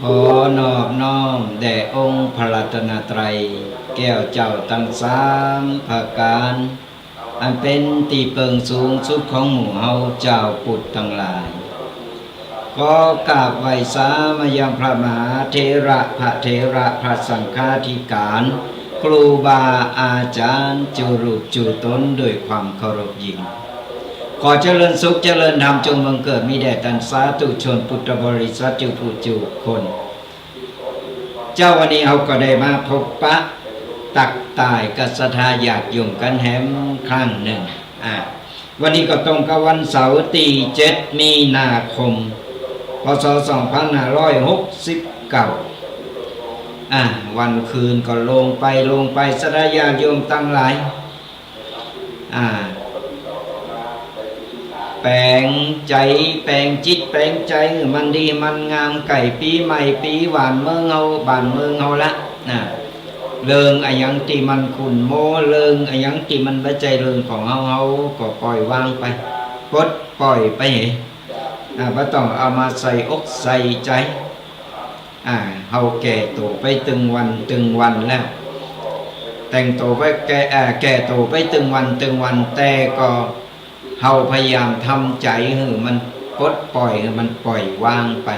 ขอนอบน้อมแด่องค์พระรัตนตรัยแก้วเจ้าทั้งสามประการอันเป็นที่เปิงสูงสุดของหมู่เฮาเจ้าพุทธทั้งหลายขอกราบไหว้สามายังพระมหาเถระพระเถระพระสังฆาธิการครูบาอาจารย์จุรุจุตนด้วยความเคารพยิ่งขอเจริญสุขเจริญธรรมจงบังเกิดมีแด่ท่านสาธุชนพุทธบริษัทจุผู้จุคนเจ้าวันนี้เราก็ได้มาพบปะตักตายกับศรัทธาญาติโยมกันแหมครั้งหนึ่งวันนี้ก็ตรงกับวันเสาร์ที่7 มีนาคมพศ 2569วันคืนก็ลงไปศรัทธาญาติโยมตั้งหลายแปลงใจแปลงจิตแปลงใจมันดีมันงามไก่ปีใหม่ปีหวานเมืองเฮาบ้านเมืองเฮาละเรื่องอะไรอย่างที่มันขุ่นโมเรื่องอะไรอย่างที่มันไม่ใจเรื่องของเฮาก็ปล่อยวางไปปลดปล่อยไปไม่ต้องเอามาใส่อกใส่ใจเฮาแก่ตัวไปตึงวันแล้วแต่งตัวไปแก่ตัวไปตึงวันแต่ก็เฮาพยายามทำใจให้มันปลดปล่อยให้มันปล่อยวางไป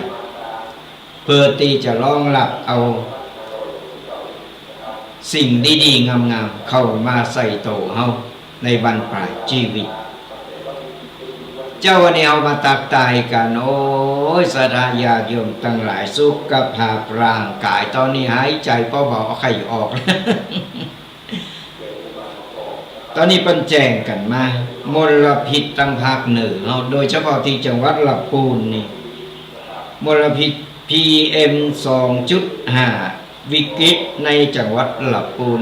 เพื่อที่จะรองรับเอาสิ่งดีๆงามๆเข้ามาใส่โตเฮาในบรรปลายชีวิตเจ้าวันนี้เอามาตักตายกันโอ้ยศรัทธาญาติโยมทั้งหลายสุขภาพร่างกายตอนนี้หายใจเบาๆไข้ออก ตอนนี้เป็นแจ้งกันมามลพิษทางภาคเหนือโดยเฉพาะที่จังหวัดลำพูนนี่มลพิษ PM 2.5 วิกฤตในจังหวัดลำพูน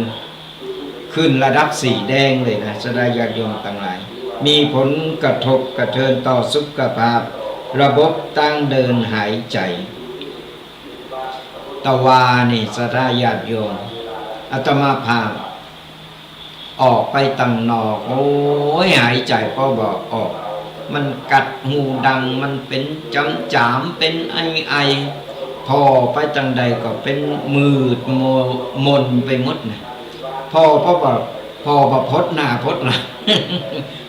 ขึ้นระดับสีแดงเลยนะศรัทธาญาติโยมทั้งหลายมีผลกระทบกระเทือนต่อสุขภาพระบบตั้งเดินหายใจตะวานี่ศรัทธาญาติโยมอาตมาภาพออกไปตังนอกโอ้ยหายใจพอบอกออกมันกัดหูดังมันเป็นจามเป็นไอพอไปจังใดก็เป็นมืดมนไปหมดนะพอบอกพอพดหน้าพดหลัง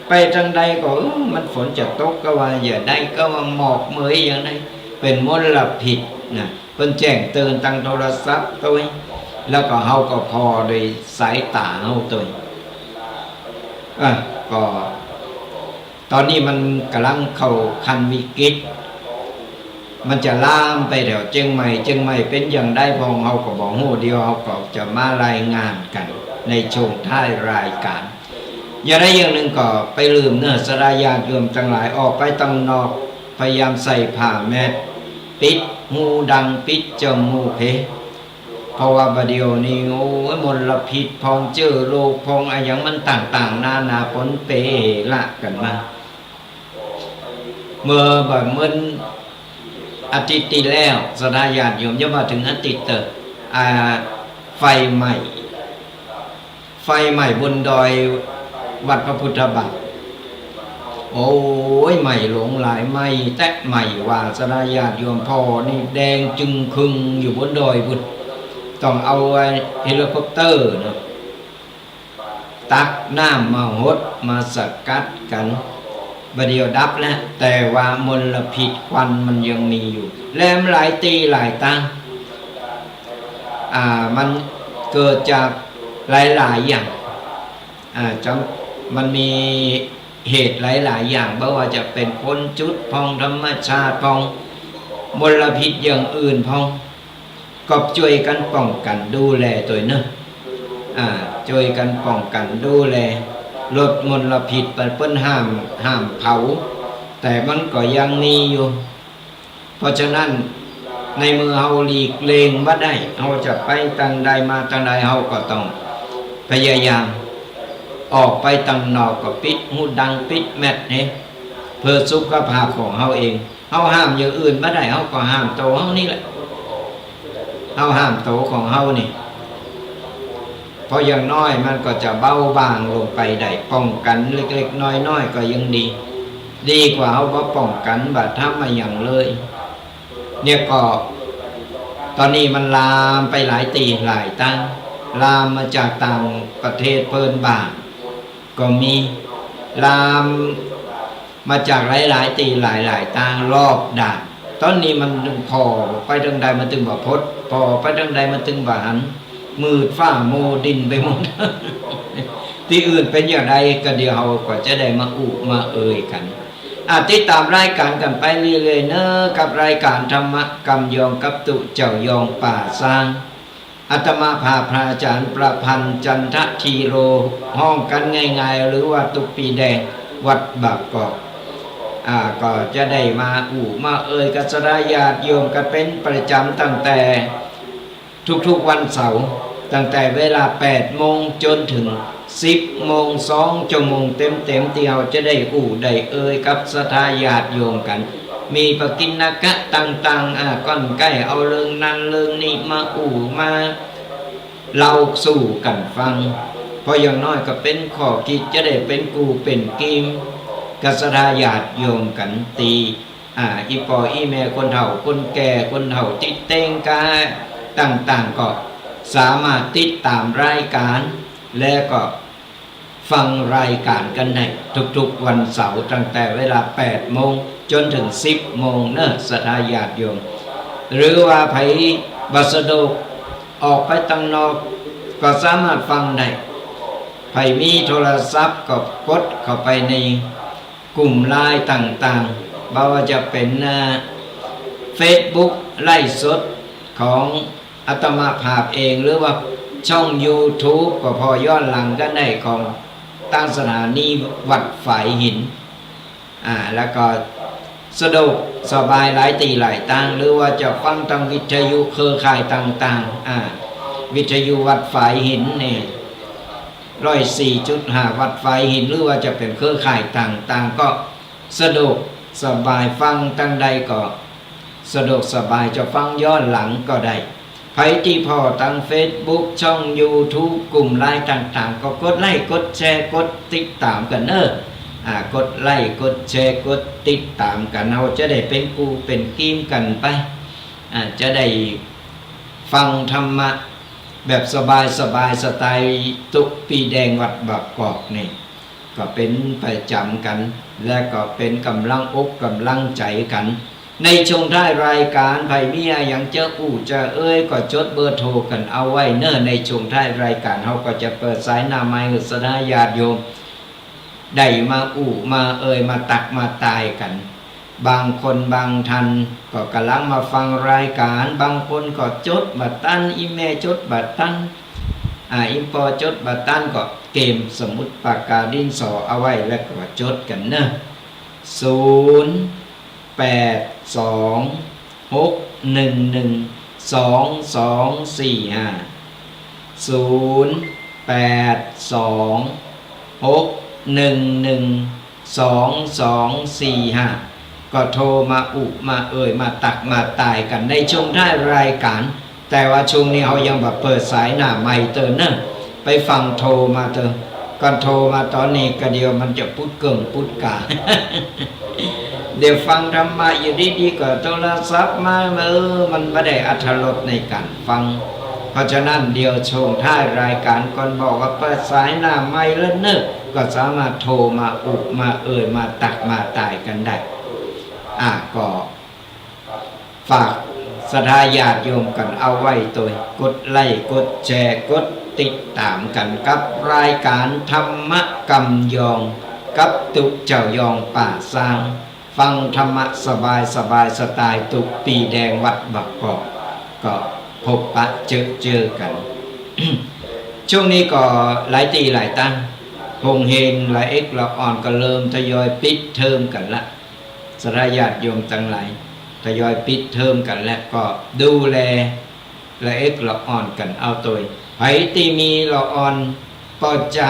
ไปจังใดก็มันฝนจะตกก็ว่าอย่าได้ก็ว่าหมอกเมยอย่างไรเป็นมลพิษนะเพิ่นแจ้งเตือนตั้งโทรศัพท์ตัวแล้วก็เฮาก็พอโดยสายตาเฮาตัวก็ตอนนี้มันกำลังเข้าคันวิกฤตมันจะล่ามไปแถวเชียงใหม่เป็นอย่างได้พองเฮาก็บอกโหเดียวเฮาก็จะมารายงานกันในช่วงท้ายรายการอย่างใดอย่างหนึ่งก็ไปลืมเนื้อศรัทธาญาติโยมทั้งหลายออกไปตังนอกพยายามใส่ผ้าแมสปิดหูดังปิดจมูกเพราะว่าบัดเดียวนี้โอ้ยมลพิษพองเจอโรคพองอะไรอย่างมันต่างๆนานาปนเปละกันมาเมื่อแบบเมื่ออาทิตย์ที่แล้วศรัทธาญาติโยมจะมาถึงอาทิตย์ไฟใหม่บนดอยวัดพระพุทธบาทโอ้ยใหม่หลงหลายใหม่แตะใหม่ว่าศรัทธาญาติโยมพอนี่แดงจึงคึงอยู่บนดอยบุญต้องเอาเฮลิคอปเตอร์นะตักน้ำมาหดมาสกัดกันบ ประเดี๋ยวดับแล้วแต่ว่ามลพิษควันมันยังมีอยู่แลมหลายตีหลายตั้งมันเกิดจากหลายๆอย่างมันมีเหตุหลายๆอย่างไม่ว่าจะเป็นคนจุดพองธรรมชาติพองมลพิษอย่างอื่นพองก็ช่วยกันป้องกันดูแลตัวเนอะช่วยกันป้องกันดูแลลดมลพิษไปเปิ้นห้ามเผาแต่มันก็ยังมีอยู่เพราะฉะนั้นในมือเฮาหลีกเล่งบ่ได้เฮาจะไปทางใดมาทางใดเฮาก็ต้องพยายามออกไปทางนอกก็ปิดหูดังปิดแมทนี่เพื่อสุขภาพของเฮาเองเฮาห้ามอย่างอื่นบ่ได้เฮาก็ห้ามตัวเฮานี่แหละเฮาห้ามตัวของเฮานี่เพราะอย่างน้อยมันก็จะเบาบางลงไปได้ป้องกันเล็กๆน้อยๆก็ยังดีกว่าเฮาบ่ป้องกันบ่ทำมาอย่างเลยเนี่ยก็ตอนนี้มันลามไปหลายตีหลายตั้งลามมาจากต่างประเทศเพิ่นบ้างก็มีลามมาจากหลายตีหลายตั้งรอบด่านตอนนี้มันพอไปทางใดมันถึงบ่พดพอไปทางใดมันถึงบ่หันมืดฟ้าโมดินไปหมด ที่อื่นเป็นอย่างไรก็เดี๋ยวเราก็จะได้มามาเอ่ยกันติดตามรายการกันไปเรื่อยๆเนอะกับรายการธรรมกรรมยองกับตุเจ้ายองป่าสร้างอาตมาภาพระอาจารย์ประพันธ์จันทธีโรห้องกันง่ายๆหรือว่าตุปีแดงวัดบากกอกก็จะได้มามาเอ่ยกัสดาญาติโยมกันเป็นประจำตั้งแต่ทุกๆวันเสาร์ตั้งแต่เวลา 8 โมงจนถึง 10 โมง2 ชั่วโมงเต็มที่เราจะได้ได้เอ่ยกับศรัทธาญาติโยมกันมีปกิณกะต่างๆก้อนใกล้เอาเรื่องนั้นเรื่องนี้มามาเล่าสู่กันฟังเพราะอย่างน้อยก็เป็นข้อคิดจะได้เป็นกูเป็นกิมกับศรัทธาญาติโยมกันตีอีปออีแม่คนเฒ่าคนแก่คนเฒ่าติดเต้งกาต่างๆก็สามารถติดตามรายการและก็ฟังรายการกันในทุกๆวันเสาร์ตั้งแต่เวลา 8 โมงจนถึง 10 โมงเนอะศรัทธาญาติโยมหรือว่าไผบัสดุออกไปตั้งนอกก็สามารถฟังได้ไผมีโทรศัพท์ก็กดเข้าไปในกลุ่มไลน์ต่างๆบ่ว่าจะเป็นFacebook ไลฟ์สดของอาตมาภาพเองหรือว่าช่อง YouTube ก็พอย้อนหลังก็ได้ของตั้งสถานีวัดฝายหินแล้วก็สะดวกสบายหลายตีหลายตั้งหรือว่าจะฟังทางวิทยุเครือข่ายต่างๆวิทยุวัดฝายหินเนี่ย104.5 วัดฝายหินหรือว่าจะเป็นเครือข่ายต่างๆก็สะดวกสบายฟังตั้งใดก็สะดวกสบายจะฟังย้อนหลังก็ได้ไผที่พอตั้ง Facebook ช่อง YouTube กลุ่มไลน์ต่างๆก็กดไลค์กดแชร์กดติดตามกันกดไลค์กดแชร์กดติดตามกันเราจะได้เป็นกูเป็นกีมกันไปจะได้ฟังธรรมะแบบสบายสไตล์ตุปีแดงวัดบากกอกนี่ก็เป็นประจำกันและก็เป็นกำลังอกกำลังใจกันในช่วงท้ายรายการไผมีอย่างจะจะเอ้ยก็จดเบอร์โทรกันเอาไว้เนิ่นในช่วงท้ายรายการเราก็จะเปิดสายหน้าไม้ศรัทธาญาติโยมได้มามาเอ่ยมาตักมาตายกันบางคนบางท่านก็กำลังมาฟังรายการบางคนก็จดบัตรตั้นอีเมลจดบัตรตั้นอิมพอจดบัตรตั้นก็เกมสมุดปากกาดินสอเอาไว้แล้วก็จดกันเนอะก็โทรมามาเอ่ยมาตักมาตายกันในช่วงท้ายรายการแต่ว่าช่วงนี้เขายังแบบเปิดสายหน้าไม่เตือนนะไปฟังโทรมาเตือนก่อนโทรมาตอนนี้ก็เดียวมันจะพูดเกิ่งพูดกา เดี๋ยวฟังธรรมะอยู่ดีๆก็โทรศัพท์มามันไม่ได้อรรถรสในการฟัง เพราะฉะนั้นเดียวชงท้ายรายการก่อนบอกว่าเปิดสายหน้าไม่แล้วเนอะก็สามารถโทรมาอุบมามาตักมาตายกันได้ก็ฝากศรัทธาญาติโยมกันเอาไว้ตัวกดไลค์กดแชร์กดติดตามกันกับรายการธรรมกำยองกับตุกเจ้ายองป่าสร้างฟังธรรมะสบายสไตล์ตุกปีแดงวัดบักกอกก็พบปะเจอกัน ช่วงนี้ก็หลายตีหลายตั้งคงเฮนหลายเอ็กละอ่อนก็เริ่มทยอยปิดเทอมกันละศรัทธาญาติโยมทั้งหลายทยอยปิดเทอมกันแล้วก็ดูแลละเอ็กละอ่อนกันเอาตัวไผตีมีละอ่อนพอใจ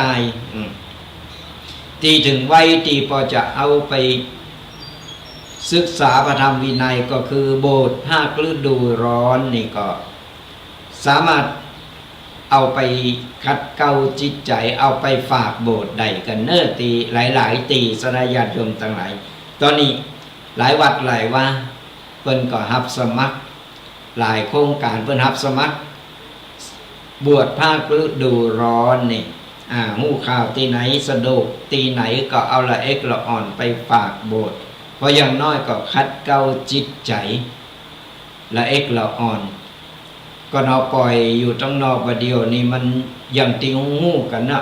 ตีถึงวัยตีพอจะเอาไปศึกษาพระธรรมวินัยก็คือโบสถ์ภาคฤดูร้อนนี่ก็สามารถเอาไปขัดเกลาจิตใจเอาไปฝากโบสถ์ใดกันเนอตีหลายตีศรัทธาญาติโยมทั้งหลายตอนนี้หลายวัดหลายว่าเพิ่นก็รับสมัครหลายโครงการเพิ่นรับสมัครบวชภาคฤดูร้อนนี่หูข่าวตีไหนสะดวกตีไหนก็เอาละเอ็กละอ่อนไปฝากโบสถ์เพราะอย่างน้อยก็คัดเกลาจิตใจละเอ็กละอ่อนก็นอปล่อยอยู่ต้องนอกประเดียวนี่มันอย่างติงหูกันนะ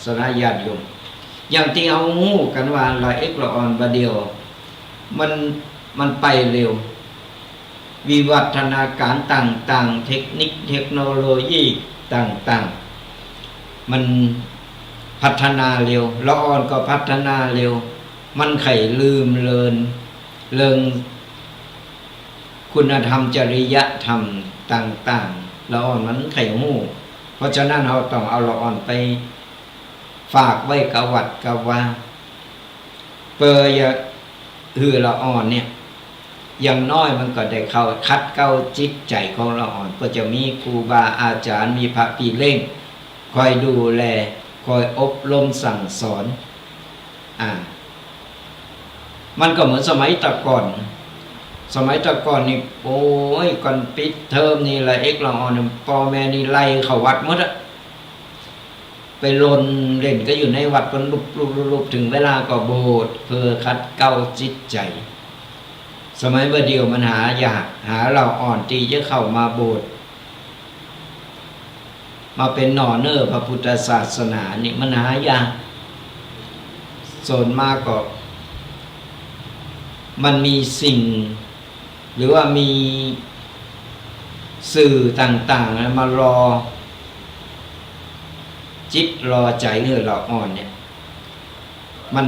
ศรัทธาญาติโยมอย่างติงเอาหูกันว่าละเอ็กละอ่อนประเดียวมันไปเร็ววิวัฒนาการต่างๆเทคนิคเทคโนโลยีต่างๆมันพัฒนาเร็วละอ่อนก็พัฒนาเร็วมันไข่ลืมเลิงคุณธรรมจริยธรรมต่างๆละอ่อนมันไข่หูเพราะฉะนั้นเราต้องเอาละอ่อนไปฝากไว้กับวัดกับว่าเปยละอ่อนเนี่ยอย่างน้อยมันก็ได้เข้าคัดเกลาจิตใจของละอ่อนก็จะมีครูบาอาจารย์มีพระพี่เลี้ยงคอยดูแลคอยอบรมสั่งสอนมันก็เหมือนสมัยตะก่อนนี่โอ้ยก่อนปิดเทอมนี่ละเอ็กละอ่อนพ่อแม่นี่ไล่เข้าวัดหมดอะไปลนเล่นก็อยู่ในวัดกันลุบถึงเวลาก็โบสถ์เพื่อคัดเกลาจิตใจสมัยเดียวมันหายากหาเราอ่อนที่จะเข้ามาโบสถ์มาเป็นหน่อเนื้อพระพุทธศาสนานี่มันหายากส่วนมากก็มันมีสิ่งหรือว่ามีสื่อต่างๆมารอจิตรอใจเนื้อเราอ่อนเนี่ยมัน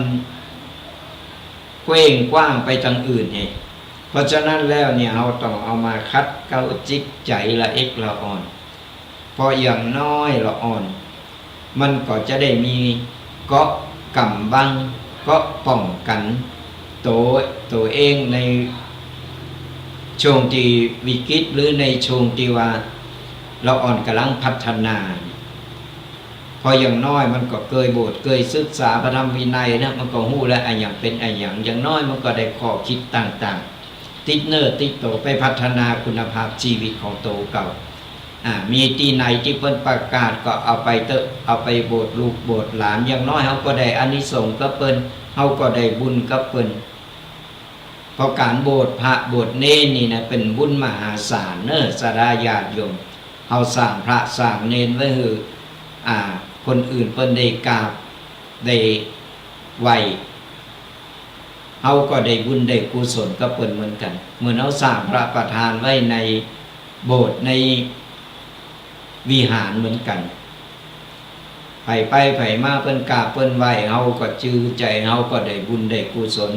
เกว้งกว้างไปทางอื่นไงเพราะฉะนั้นแล้วเนี่ยเราต้องเอามาคัดเกลาจิตใจละเอ็กละอ่อนพออย่างน้อยละอ่อนมันก็จะได้มีเกาะกำบังเกาะป้องกันตัวเองในช่วงที่วิกฤตหรือในช่วงที่ว่าเราอ่อนกำลังพัฒนาพออย่างน้อยมันก็เคยโบสถ์เคยศึกษาพระธรรมวินัยนะมันก็หู้และอย่างเป็นอย่างน้อยมันก็ได้ข้อคิดต่างๆติดโตไปพัฒนาคุณภาพชีวิตของตัวเก่ามีที่ไหนที่เพิ่นประกาศก็เอาไปโบสถ์ลูกโบสถ์หลานอย่างน้อยเขาก็ได้อานิสงส์กับเพิ่นเขาก็ได้บุญกับเพิ่นเพราะการโบสถ์พระโบสถ์เนรนี่นะเป็นบุญมหาศาลศรัทธาญาติโยมเขาสร้างพระสร้างเนรไว้คือคนอื่นเพิ่นได้กราบได้ไหว้เขาก็ได้บุญได้กุศลกับเพิ่นเหมือนกันเหมือนเขาสร้างพระประธานไว้ในโบสถ์ในวิหารเหมือนกันไปมาเพิ่นกราบเพิ่นไหว้เฮาก็จือใจเฮาก็ได้บุญได้กุศล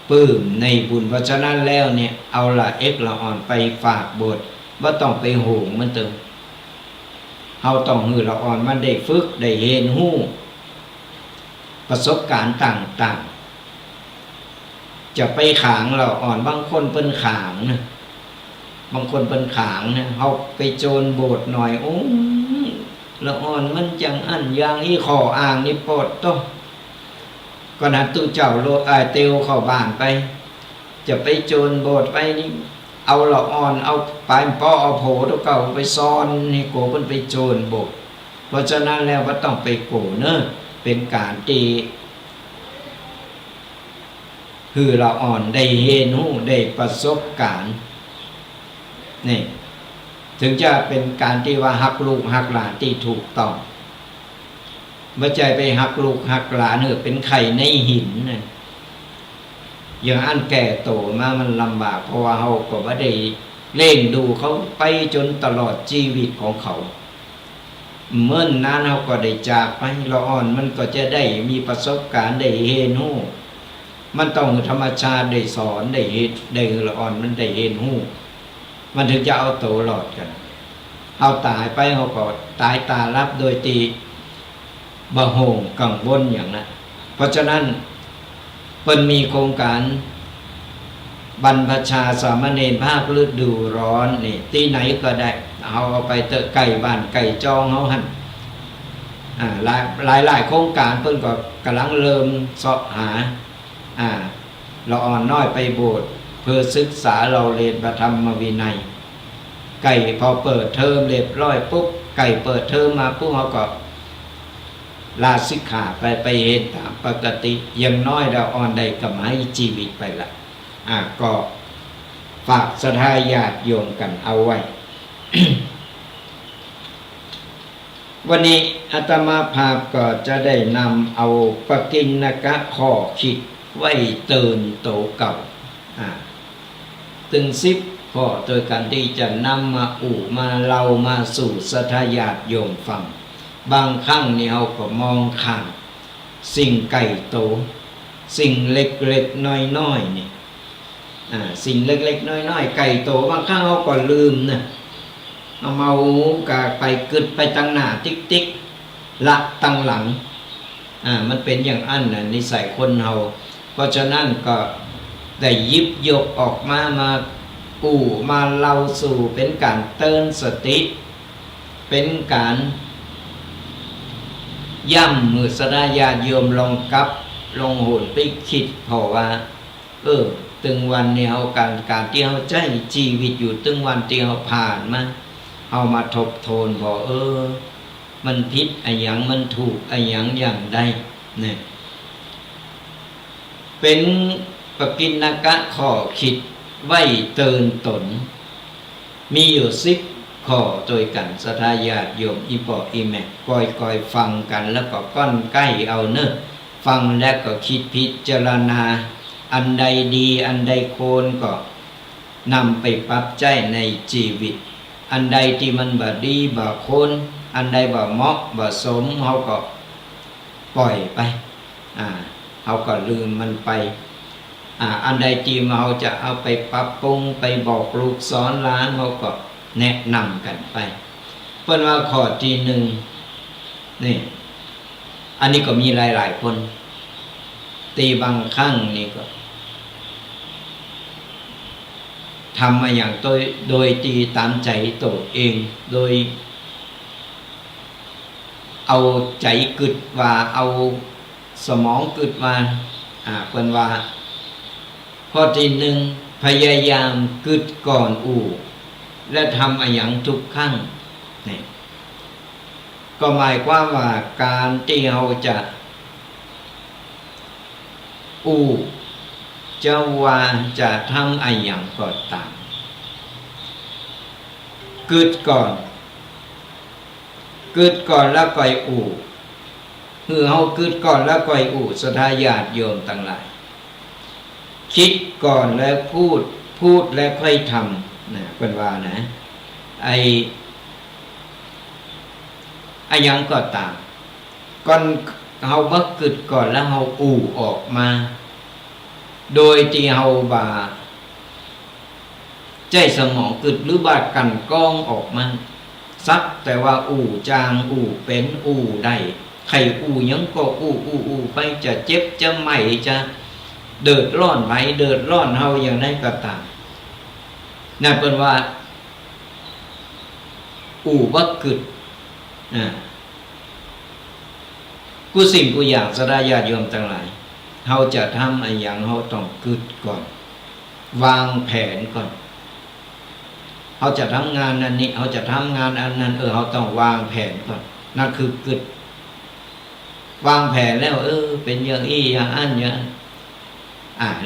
ปลื้มในบุญเพราะฉะนั้นแล้วเนี่ยเอาละเอ็กละอ่อนไปฝากโบสถ์บ่ต้องไปโหงมันเติมเฮาต้องหือละอ่อนมันได้ฝึกได้เห็นฮู้ประสบการณ์ต่างๆจะไปขางละอ่อนบางคนเพิ่นขางนะบางคนเป็นขางเนี่ยเขาไปโจรโบสถ์หน่อยโอ้ละอ่อนมันจังอันอย่างนี้ขออ่างนี่ปดต้ก็นัดตู้เจ้าโลเตียวเข้าบ้านไปจะไปโจรโบสถ์ไปนี่ เอาละอ่อนเอาปลายป้อเอาโผตัวเก่าไปซ่อนให้โกเพิ่นไปโจรบกเพราะฉะนั้นแล้วว่าต้องไปโกเนอะเป็นการตีคือละอ่อนได้เห็นหูได้ประสบการณ์นี่ถึงจะเป็นการที่ว่าหักลูกหักหลานที่ถูกต้องไม่ใจไปหักลูกหักหลานเป็นไข่ในหินนะอย่างอันแก่โตมามันลำบากเพราะว่าเขาก็ไม่ได้เล่งดูเขาไปจนตลอดชีวิตของเขาเมื่อนนั้นเขาก็ได้จากไปละอ่อนมันก็จะได้มีประสบการณ์ได้เห็นหูมันต้องธรรมชาติได้สอนได้เห็นได้ละอ่อนมันได้เห็นหูมันถึงจะเอาโตหลอดกันเอาตายไปเขาก็ตายตารับโดยตีบะโหงกังวลอย่างนั้นเพราะฉะนั้นเพิ่นมีโครงการบรรพชาสามเณรภาคฤดูร้อนนี่ที่ไหนก็ได้เอาไปเตะไก่บ้านไก่จองเขาหั่นหลายโครงการเพิ่นก็กำลังเริ่มเสาะหาเราอ่อนน้อยไปโบสถ์เพื่อศึกษาเราเรียนพระธรรมวินัยไก่พอเปิดเทอมเรียบร้อยปุ๊บไก่เปิดเทอมมาปุ๊บเขาก็ลาสิกขาไปเห็นตามปกติยังน้อยเราอ่อนได้กับให้ชีวิตไปละก็ฝากศรัทธาญาติโยมกันเอาไว้ วันนี้อาตมาภาพก็จะได้นำเอาปกิณกะข้อคิดไว้เตือนโตเก่าถึง10 ข้อโดยการที่จะนำมามาเล่ามาสู่ศรัทธาญาติโยมฟังบางครั้งนี่เราก็มองข้ามสิ่งไก่โตสิ่งเล็กๆน้อยๆนี่สิ่งเล็กๆน้อยๆไก่โตบางครั้งเราก็ลืมนะเอาเมากะไปกึดไปตั้งหน้าติ๊กๆละตั้งหลังมันเป็นอย่างอันน่ะนิสัยคนเราเพราะฉะนั้นก็ได้หยิบยกออกมามาเล่าสู่เป็นการเตือนสติเป็นการย่ำมือสดายาโยมลองกับลองโหนไปคิดเพราะว่าตึงวันนี้เอาการที่เขาใจชีวิตอยู่ตึงวันที่เขาผ่านมาเอามาทบทวนบอกมันผิดอะไรอย่างมันถูกอะไรอย่างใดเนี่ยเป็นปกิณกะข้อคิดไว้เตือนตนมีอยู่10 ข้อโดยกันศรัทธาญาติโยมอีปออีแม่ก้อยฟังกันแล้วก็ก้อนใกล้เอาเนอะฟังแล้วก็คิดพิจารณาอันใดดีอันใดโคนก็นำไปปรับใจในชีวิตอันใดที่มันบ่ดีบ่โคนอันใดบ่เหมาะบ่สมเขาก็ปล่อยไปเขาก็ลืมมันไปอันใดที่เราจะเอาไปปรับปรุงไปบอกลูกสอนหลานเขาก็แนะนำกันไปเพิ่นว่าข้อที่1นี่อันนี้ก็มีหลายคนตีบางครั้งนี่ก็ทำมาอย่างโดยตีตามใจตัวเองโดยเอาใจกึดว่าเอาสมองกึดว่าเพิ่นว่าข้อที่1พยายามกึดก่อนและทำอย่างทุกครั้งนี่ก็หมายความว่าการที่เราจะจะว่าจะทำอย่างก็ตามกึดก่อนแล้วก่อยคือเฮากึดก่อนแล้วก่อยศรัทธาญาติโยมทั้งหลายคิดก่อนแล้วพูดแล้วค่อยทำนะเป็นว่านะไอ้ยังก็ตามก่อนเฮาบักกึดก่อนแล้วเฮาออกมาโดยที่เฮาบ่าใจสมองกึดหรือบาดกันก้องออกมาสักแต่ว่าจางเป็นได้ใครยังก็ไปจะเจ็บจะไหมจะเดือดร้อนไหมเดือดร้อนเฮาอย่างไรก็ตามนั่นเป็นว่าบักกึดกูสิ่งกูอยากศรัทธาญาติโยมทั้งหลายเฮาจะทำอย่างเฮาต้องกึดก่อนวางแผนก่อน เขาจะทำงานอันนี้เขาจะทำงานอันนั้นเขาต้องวางแผนก่อนนั่นคือกึศวางแผนแล้วเป็นอย่างอี้อย่างอันอย่างนั้น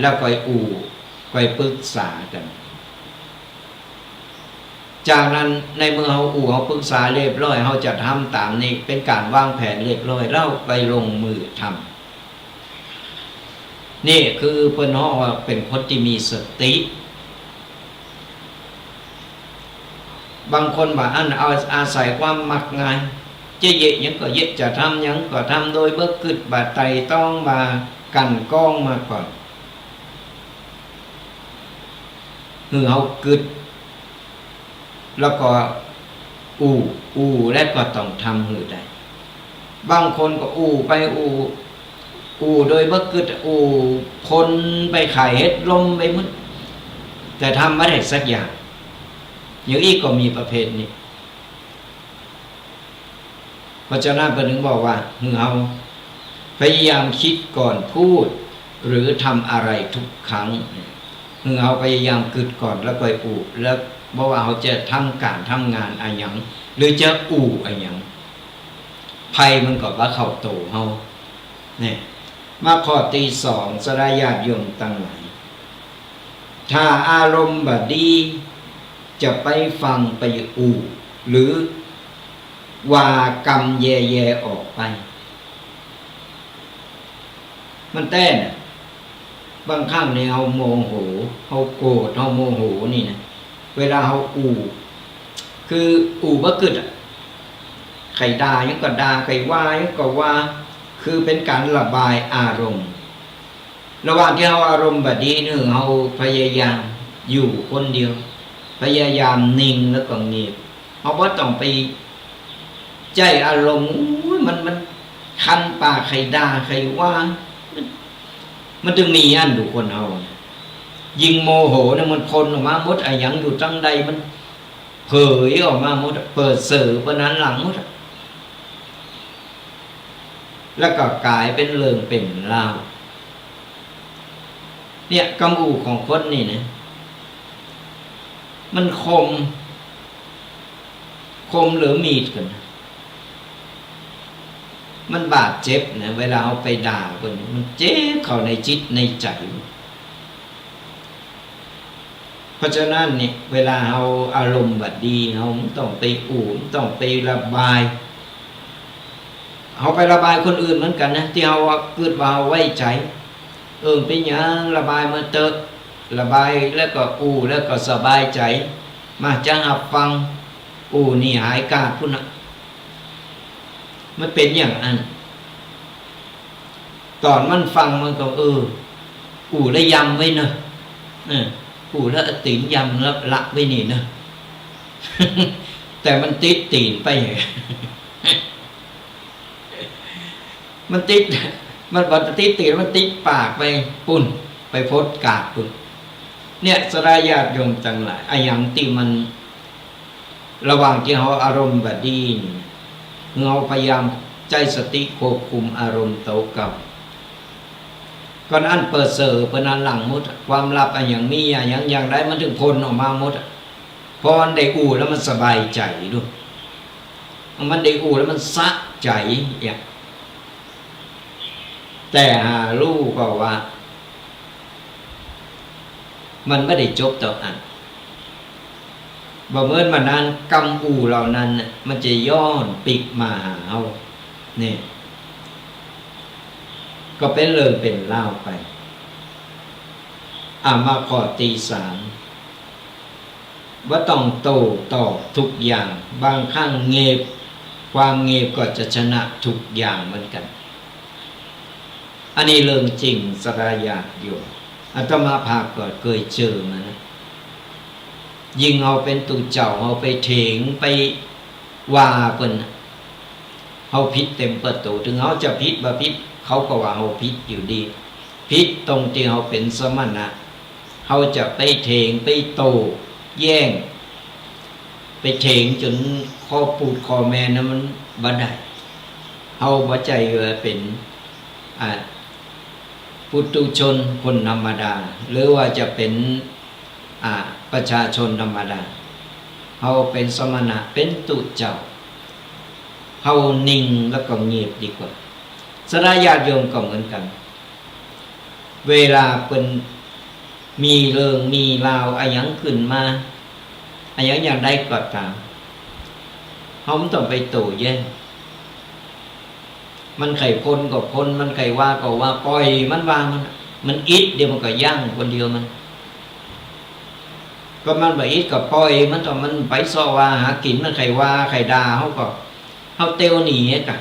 แล้วก็ไปปรึกษากันจากนั้นในเมื่อเขาปรึกษาเรียบร้อยเขาจะทำตามนี้เป็นการวางแผนเรียบร้อยแล้วไปลงมือทำนี่คือเพิ่นฮ้องว่าเป็นคนที่มีสติบางคนว่าอันเอาอาศัยความมักง่ายจะเยะยังก็เยะจะทำยังก็ทำโดยเบิกกึดบาไตต้องมากันก้องมาก่อนคือเขากึดแล้วก็แล้วก็ต้องทำหือได้บางคนก็ไปโดยเบิกกึดคนไปขายเฮ็ดลมไปมึดแต่ทำไม่ได้สักอย่างอย่างอีกก็มีประเภทนี้พระเจ้าหน้าประนึงบอกว่าเราพยายามคิดก่อนพูดหรือทำอะไรทุกครั้งเราพยายามกึดก่อนแล้วก็แล้วบอกว่าเขาจะทำการทำงานอะไรอย่างหรือจะอะไรอย่างภัยมันก็ว่าเข้าโตเขาเนี่ยมาข้อที่สองสลายญาติโยมตั้งหลายถ้าอารมณ์แบบดีจะไปฟังไปหรือว่ากรรมแย่ๆออกไปมันแต้นบางครั้งเนี่ยเขาโมโหเขาโกรธเขาโมโหนี่นะเวลาเขาคือบ่กึดใครด่ายังก็ด่าใครว่ายังก็ว่าคือเป็นการระบายอารมณ์ระหว่างที่เขาอารมณ์แบบนี้นึงเขาพยายามอยู่คนเดียวพยายามนิ่งแล้วก็เงียบเขาบ่ต้องไปใจอารมณ์มันคันปากใครด่าใครว่ามันจึงมีอันดูคนเอายิงโมโหเนี่ยมันพลออกมาหมดอย่างอยู่จังใดมันเผยออกมาหมดเปิดเสือปนั้นหลังหมดแล้วก็กลายเป็นเรื่องเป็นราวเนี่ยกำของคนนี่นะมันคมหรือมีดกันมันบาดเจ็บนะเวลาเอาไปด่าคนมันเจ็บเข้าในจิตในใจเพราะฉะนั้นเนี่ยเวลาเราอารมณ์แบบดีเราต้องไปต้องไประบายเราไประบายคนอื่นเหมือนกันนะที่เราเกิดว่าไว้ใจเป็นอย่างระบายมาเตอะระบายแล้วก็แล้วก็สบายใจมาจะหับฟังนี่หายกาดพุ่นนะมันเป็นอย่างนั้นตอนมันฟังมันก็แล้วยำไว้เนอะแล้วตีนยำแล้วละไว้นี่เนอะแต่มันติดตีนไปมันติดมันบอกติดตีนมันติดปากไปปุ่นไปพดกาดปุ่นเนี่ยสลายญาติโยมจังหลายอย่างที่มันระหว่างที่เขาอารมณ์แบบดีเราพยายามใจสติควบคุมอารมณ์เต่าเก่าก่อนอันเปิดเสือเปิดอันหลังมดความลับอย่างมีอย่างไรมันถึงพ้นออกมาหมดพอมันได้แล้วมันสบายใจด้วยมันได้แล้วมันสะใจอย่างแต่หารู้ก็ว่ามันไม่ได้จบต่ออันบ่เมื่อมันนั้นกรรมเหล่านั้นมันจะย้อนปิกมาหาเราเนี่ยก็เป็นเรื่องเป็นเล่าไปมาข้อที่สามว่าต้องโตตอบทุกอย่างบางครั้งเงียบความเงียบก็จะชนะทุกอย่างเหมือนกันอันนี้เรื่องจริงสลายญาติโยมอาตมาภาพก็เคยเจอมานะยิงเอาเป็นตุเจ้าเอาไปเถงไปว่าเพิ่นเอาพิษเต็มประตูถึงเขาจะพิษบ่พิษเขาก็ว่าเอาพิษอยู่ดีพิษตรงที่เขาเป็นสมณะเขาจะไปเถงไปโตแย่งไปเถงจนคอปูดคอแม่นั้นมันบ่ได้เขาบ่ใจเป็นปุถุชนคนธรรมดาหรือว่าจะเป็นประชาชนธรรมดา เฮาเป็นสมณะเป็นตุเจ้าเฮานิ่งแล้วก็เงียบดีกว่าสระญาติโยมก็เหมือนกันเวลาเป็นมีเรื่องมีราวอะไรอย่างขึ้นมาอะไรอย่างใดก็ตามเฮาไม่ต้องไปโต้แย้งมันไข่พ้นก็พ้นมันไข่ว่าก็ว่าปล่อยมันวางมันอิดเดี๋ยวมันก็ยั่งคนเดียวมันก็มันแบบอิดก็ปล่อยมันต้องมันไปซ้อว่าหากินมันไข่ว่าไข่ด่าเขาก็เขาเตียวหนีกะ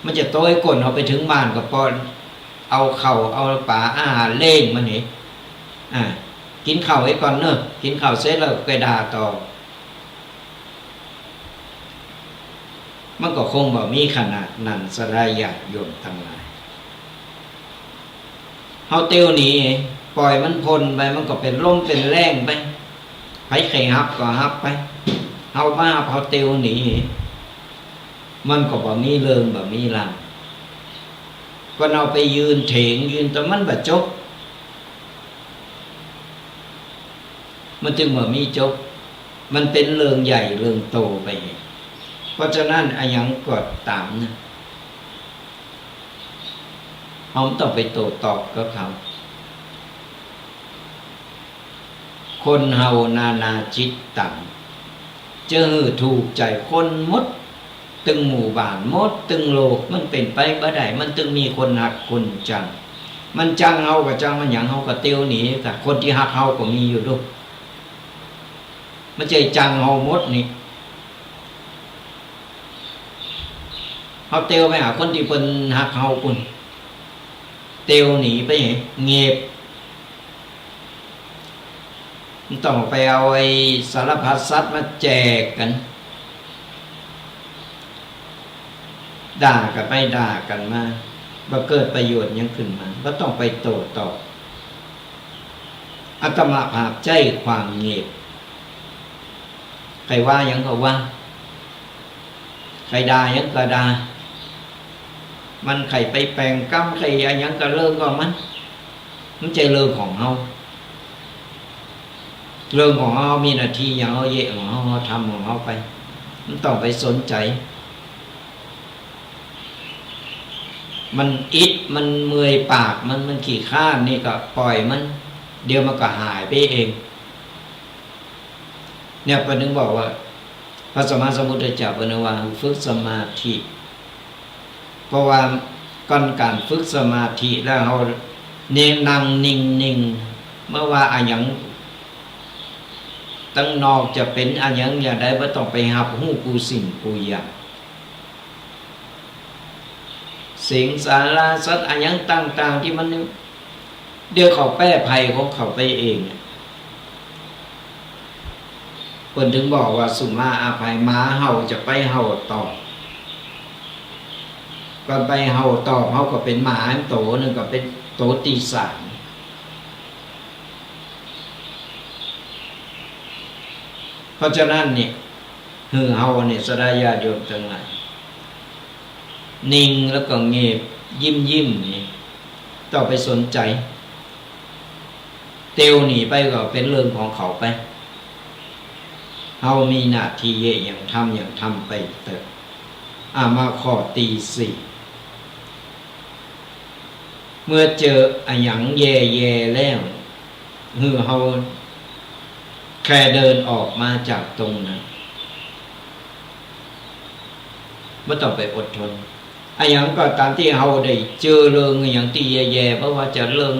มันจะโต้ยก้นเขาไปถึงบ้านก็ปอนเอาเข่าเอาป่าอาหารเล่งมันนี่กินข้าวไว้ก่อนเนอะกินข้าวเสร็จแล้วก็ด่าต่อมันก็คงบ่มีขนาดนั้นสลายญาติโยมทั้งหลายเฮาเตียวหนีปล่อยมันพ้นไปมันก็เป็นลมเป็นแรงไปไผไข่ฮับก็ฮับไปเฮามาเฮาเตียวหนีมันก็บ่มีเรื่องบ่มีรางก็เอาไปยืนเถงยืนแต่มันบ่จบมันจึงบ่มีจบมันเป็นเรื่องใหญ่เรื่องโตไปเพราะฉะนั้นอายังกดตามนะเราต้องไปโต้ตอบกับเขาคนเฮานานาจิตต่างเจอถูกใจคนมดตึงหมู่บ้านมดตึงโลกมันเป็นไปบ่ได้มันตึงมีคนหักคนจังมันจังเฮากับจังมันหยังเฮาก็เตียวหนีกับคนที่หักเฮาก็มีอยู่ด้วยมันใจจังเฮามดนี่เฮาเตียวไปหาคนที่เพิ่นหักเฮาพุ่นเตียวหนีไปเงียบต้องไปเอาไอ้สารพัดสัตว์มาแจกกันด่ากันไปด่ากันมาบ่เกิดประโยชน์ยังขึ้นมาก็ต้องไปโต้ตอบอาตมาภาพใจความเงียบใครว่ายังก็ว่าใครด่ายังก็ด่ามันใครไปแปลงกรรมใครยังก็เลิกก็มันใจเลิกของเฮาเรื่องของเฮามีหน้าที่อย่างเฮาเยะของเฮาทำของเฮาไปมันต้องไปสนใจมันอิดมันเมื่อยปากมันขี้ข้านนี่ก็ปล่อยมันเดี๋ยวมันก็หายไปเองเนี่ยประนึงบอกว่าพระสัมมาสัมพุทธเจ้าบอกว่าฝึกสมาธิเพราะว่าก่อนการฝึกสมาธิแล้วเราเน้นนั่งนิ่งๆเมื่อว่าอะหยังตั้งนอกจะเป็นอะหยังอย่างใดบ่ต้องไปหับหู้กูสิ่งกูอย่างสิ่งสาราสัตว์อะหยังต่างๆที่มันเดี๋ยวเขาแป้ภัยของเขาไปเองเพิ่นถึงบอกว่าสุมาอาภัยม้าเห่าจะไปเห่าตอบก็ไปเห่าตอบเห่าก็เป็นหมาโตนึงก็เป็นโตตีสามเพราะฉะนั้นเนี่ยเห่าเนี่ยสดายาโยมทั้งหลายนิ่งแล้วก็เงียบยิ้มนี่ต้องไปสนใจเตียวหนีไปก็เป็นเรื่องของเขาไปเฮามีหน้าที่อย่างทำไปเถอะมาข้อตีสี่เมื่อเจออะหยังแย่แล้วเฮาแค่เดินออกมาจากตรงนั้นไม่ต้องไปอดทนอะหยังก็ตามที่เฮาได้เจอเรื่องอย่างที่แย่ๆเพราะว่าจะเรื่อง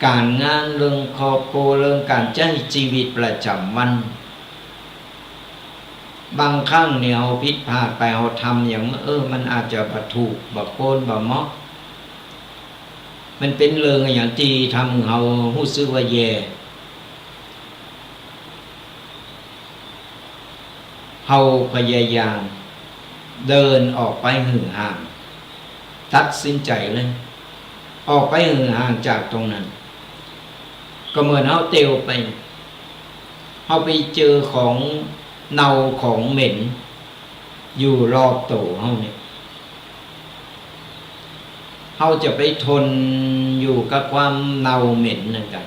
การงานเรื่องครอบครัวเรื่องการใช้ชีวิตประจำวันบางครั้งเนี่ยเราผิดพลาดไปเราทำอย่างมันอาจจะบ่ถูกบ่โคนบ่เหมาะมันเป็นเรื่องอย่างที่ทำเรารู้สึกว่าแย่เราพยายามเดินออกไปห่างตัดสินใจเลยออกไปห่างจากตรงนั้นก็เหมือนเราเตียวไปเราไปเจอของเน่าของเหม็นอยู่รอบตัวเฮาเนี่ยเฮาจะไปทนอยู่กับความเน่าเหม็นนั่นกัน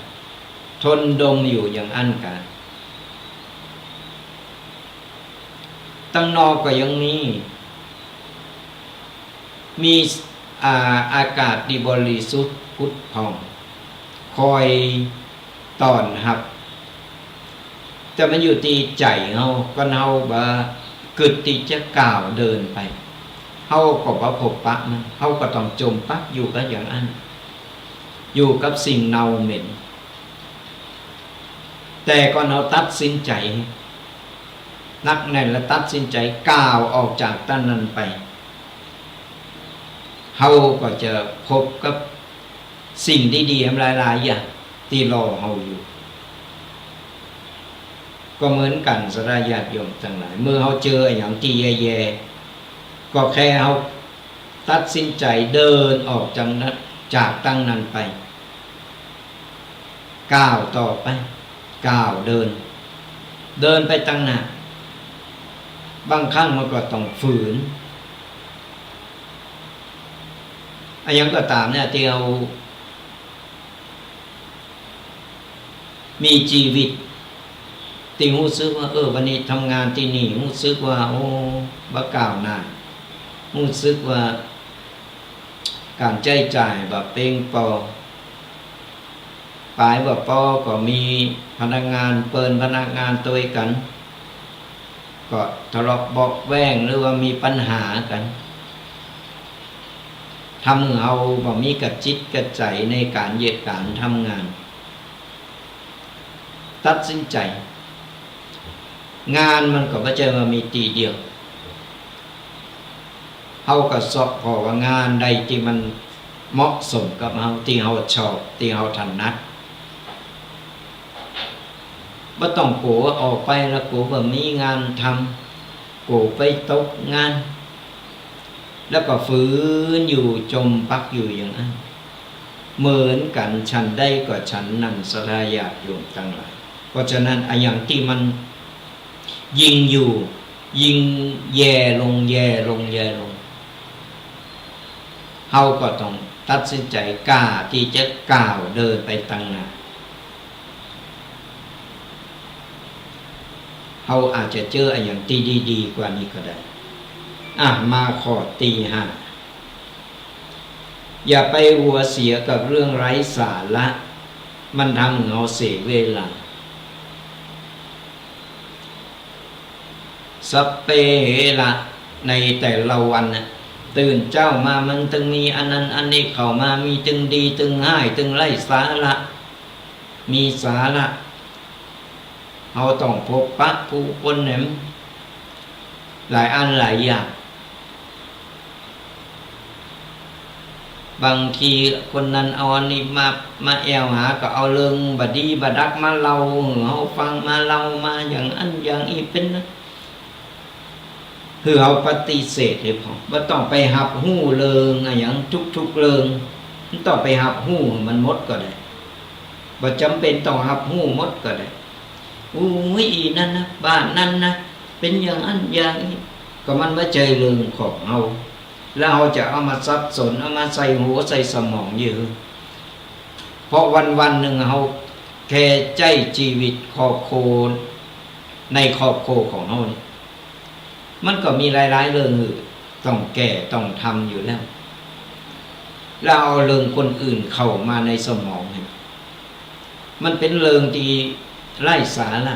ทนดมอยู่อย่างอั้นกัน ตั้งนอกก็ยังมีอากาศที่บริสุทธิ์พุทธผ่องคอยต้อนรับแต่มันอยู่ที่ใจเฮาก็เฮาบ่กึดที่จะก้าวเดินไปเฮาก็บ่พบปะมันเฮาก็ต้องจมปักอยู่กับอย่างนั้นอยู่กับสิ่งเน่าเหม็นแต่ก่อนเราตัดสินใจนักแน่นและตัดสินใจก้าวออกจากตั้นนั้นไปเฮาก็จะพบกับสิ่งดีๆหลายๆอย่างที่รอเฮาอยู่ก็เหมือนกันสระญาติโยมทั้งหลายเมื่อเฮาเจออย่างที่แย่ๆก็แค่เฮาตัดสินใจเดินออกจากตั้งนั้นไปก้าวต่อไปก้าวเดินไปตั้งหน้าบางครั้งมันก็ต้องฝืนอย่างก็ตามเนี่ยที่เรามีชีวิตที่รู้สึกว่าวันนี้ทำงานที่นี่รู้สึกว่าบ่ก้าวหน้ารู้สึกว่าการใช้จ่ายแบบเป่งปอปลายแบบปอก็มีพนักงานเปินพนักงานตัวกันก็ทะเลาะเบาะแว้งหรือว่ามีปัญหากันทำให้เราบ่มีกระจิตกระใจในการเหยียดการทำงานตัดสินใจงานมันก็บ่ใช่ว่ามีตีเดียวเฮาก็สอบพอว่างานใดที่มันเหมาะสมกับเฮาที่เฮาชอบที่เฮาถนัดบ่ต้องโกออกไปแล้วโกบ่มีงานทำโกไปตกงานแล้วก็ฝืนอยู่จมปักอยู่อย่างนั้นเหมือนกันฉันได้ก็ฉันนั่นสลายญาติโยมทั้งหลายเพราะฉะนั้นอย่างที่มันยิ่งอยู่ยิ่งแย่ลงเฮาก็ต้องตัดสินใจกล้าที่จะก้าวเดินไปตั้งหน้าเฮาอาจจะเจออย่างที่ดีๆกว่านี้ก็ได้มาข้อที่ 5อย่าไปหัวเสียกับเรื่องไร้สาระมันทำให้เราเสียเวลาสัพเพเหระในแต่ละวันตื่นเจ้ามามันตึงมีอันนั้นอันนี้เข้ามามีตึงดีตึงง่ายตึงไร้สาระมีสาระเราต้องพบปะผู้คนเนี่ยหลายอันหลายอย่างบางทีคนนั้นเอาอันนี้มาแอวหาก็เอาเรื่องบดีบดักมาเล่าเฮาฟังมาเล่ามาอย่างอันอย่างอีเป็นนะคือเอาปฏิเสธให้พอบ่ต้องไปหับหู้เริงอย่างทุกๆเริงมันต้องไปหับหู้มันหมดก็ได้บ่จำเป็นต้องหับหู้หมดก็ได้อีนั่นนะบ้านนั่นนะเป็นอย่างอันอย่างนี้ก็มันบ่ใจเรื่องของเฮาแล้วเราจะเอามาซับสนเอามาใส่หัวใส่สมองเยอะเพราะวันหนึ่งเราแค่ใจชีวิตครอบครัวในครอบครัวของเรามันก็มีหลายๆเรื่องต้องแก้ต้องทำอยู่แล้วเราเอาเรื่องคนอื่นเข้ามาในสมองมันเป็นเรื่องที่ไร้สาระ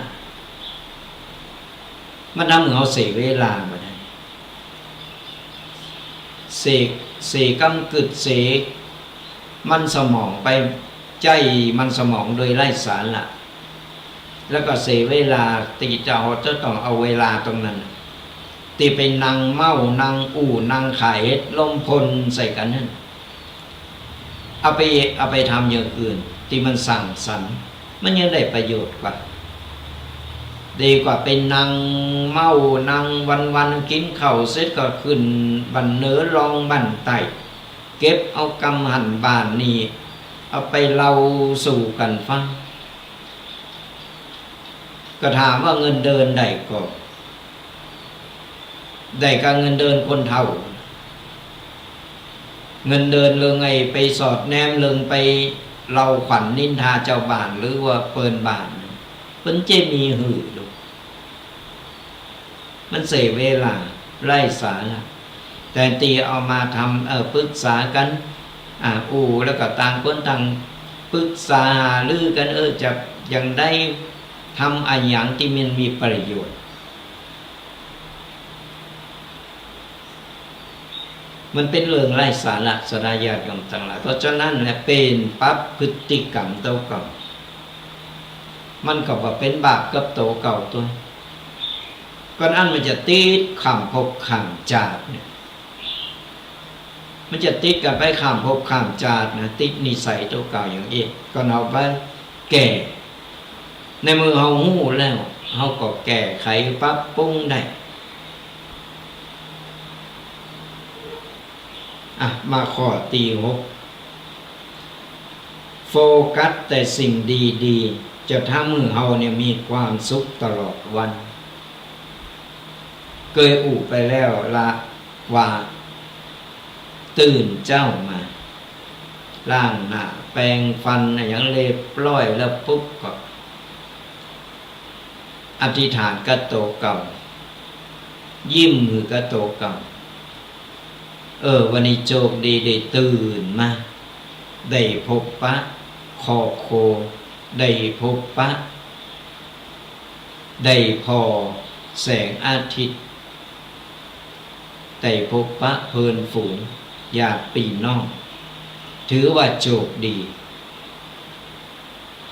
มันทำให้เราเสียเวลาไปได้เสกำกึดเสกมันสมองไปใจมันสมองโดยไร้สาระแล้วก็เสียเวลาตีจะต้องเอาเวลาตรงนั้นตีไปนั่งเมานั่งนั่งขายลมพลใส่กันนั่นเอาไปทำอย่างอื่นที่มันสั่งสรรค์มันยังได้ประโยชน์กว่าดีกว่าเป็นนางเมานั่งวันกินข้าวเสร็จก็ขึ้นบันเนื้อลองบันไตเก็บเอากำหันบานนี่เอาไปเล่าสู่กันฟังก็ถามว่าเงินเดินได้ก็ได้กับเงินเดินคนเฒ่าเงินเดินเรื่องไงไปสอดแนมเรื่องไปเล่าขวัญนินทาเจ้าบ้านหรือว่าเปินบ้านเพิ่นเจมีหือ มันเสียเวลาไร้สาระแต่ตีเอามาทำปรึกษากันแล้วก็ต่างคนต่างปรึกษาหารือกันจะยังได้ทำอะไรอย่างที่มันมีประโยชน์มันเป็นเรื่องไร้สาระสระญาติโยมทั้งหลายเพราะฉะนั้นแหละเป็นปั๊บพฤติกรรมโตเก่ามันก็ว่าเป็นบาปกับโตเก่าตัวก่อนอันมันจะติดข้ามภพข้ามชาติเนี่ยมันจะติดกันไปข้ามภพข้ามชาตินะติดนิสัยโตเก่าอย่างนี้ก็เอาไปแก่ในมือเฮาหู้แล้วเฮาก็แก้ไขปรับปรุงได้มาข้อที่ 6โฟกัสแต่สิ่งดีๆจะทำให้เฮาเนี่ยมีความสุขตลอดวันเคยอุไปแล้วละว่าตื่นเจ้ามาล้างหน้าแปรงฟันอย่างเรียบร้อยแล้วปุ๊บก็อธิษฐานกับโตเก่ายิ้มมือกับโตเก่าวันนี้โชคดีได้ตื่นมาได้พบปะครอบครัวได้พบปะได้พอแสงอาทิตย์ได้พบปะเพื่อนฝูงญาติพี่น้องถือว่าโชคดี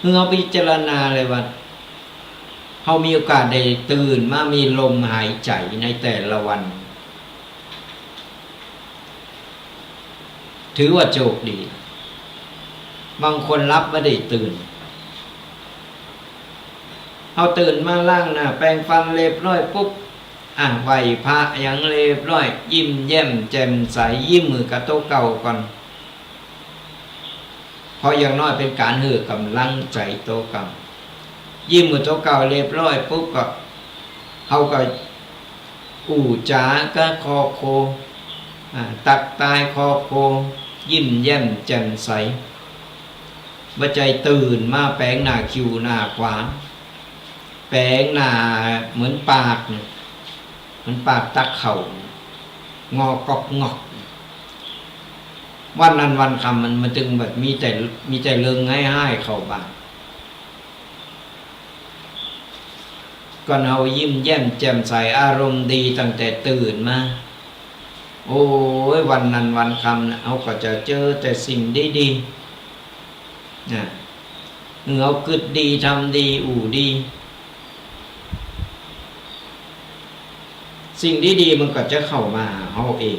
เมื่อเราพิจารณาเลยว่าเขามีโอกาสได้ตื่นมามีลมหายใจในแต่ละวันถือว่าโชคดีบางคนรับไม่ได้ตื่นเอาตื่นมาล้างหน้าแปรงฟันเรียบร้อยปุ๊บไหวพระอย่างเรียบร้อยยิ้มแย้มแจ่มใสยิ้มมือกับโต๊ะเก่าก่อนเพราะอย่างน้อยเป็นการหือกำลังใจโต๊ะเก่ายิ้มมือโต๊ะเก่าเรียบร้อยปุ๊บก็เขาก็จ๋าก็คอโคตักตายคอโคยิ้มแย้มแจ่มใสบัดใจตื่นมาแปรงหน้าคิ้วหน้าขวาแปรงหน้าเหมือนปากมันปากตักเข่างอกอกงอกวันนั้นวันคำมันจึงแบบมีแต่เรื่องง่ายๆเข้าบ้านก่อนเอายิ้มแย้มแจ่มใสอารมณ์ดีตั้งแต่ตื่นมาโอ้ยวันนั้นวันคำเขาก็จะเจอแต่สิ่งดีๆนะเขาคิดดีทำดีดีสิ่งดีๆมันก็จะเข้ามาหาเขาเอง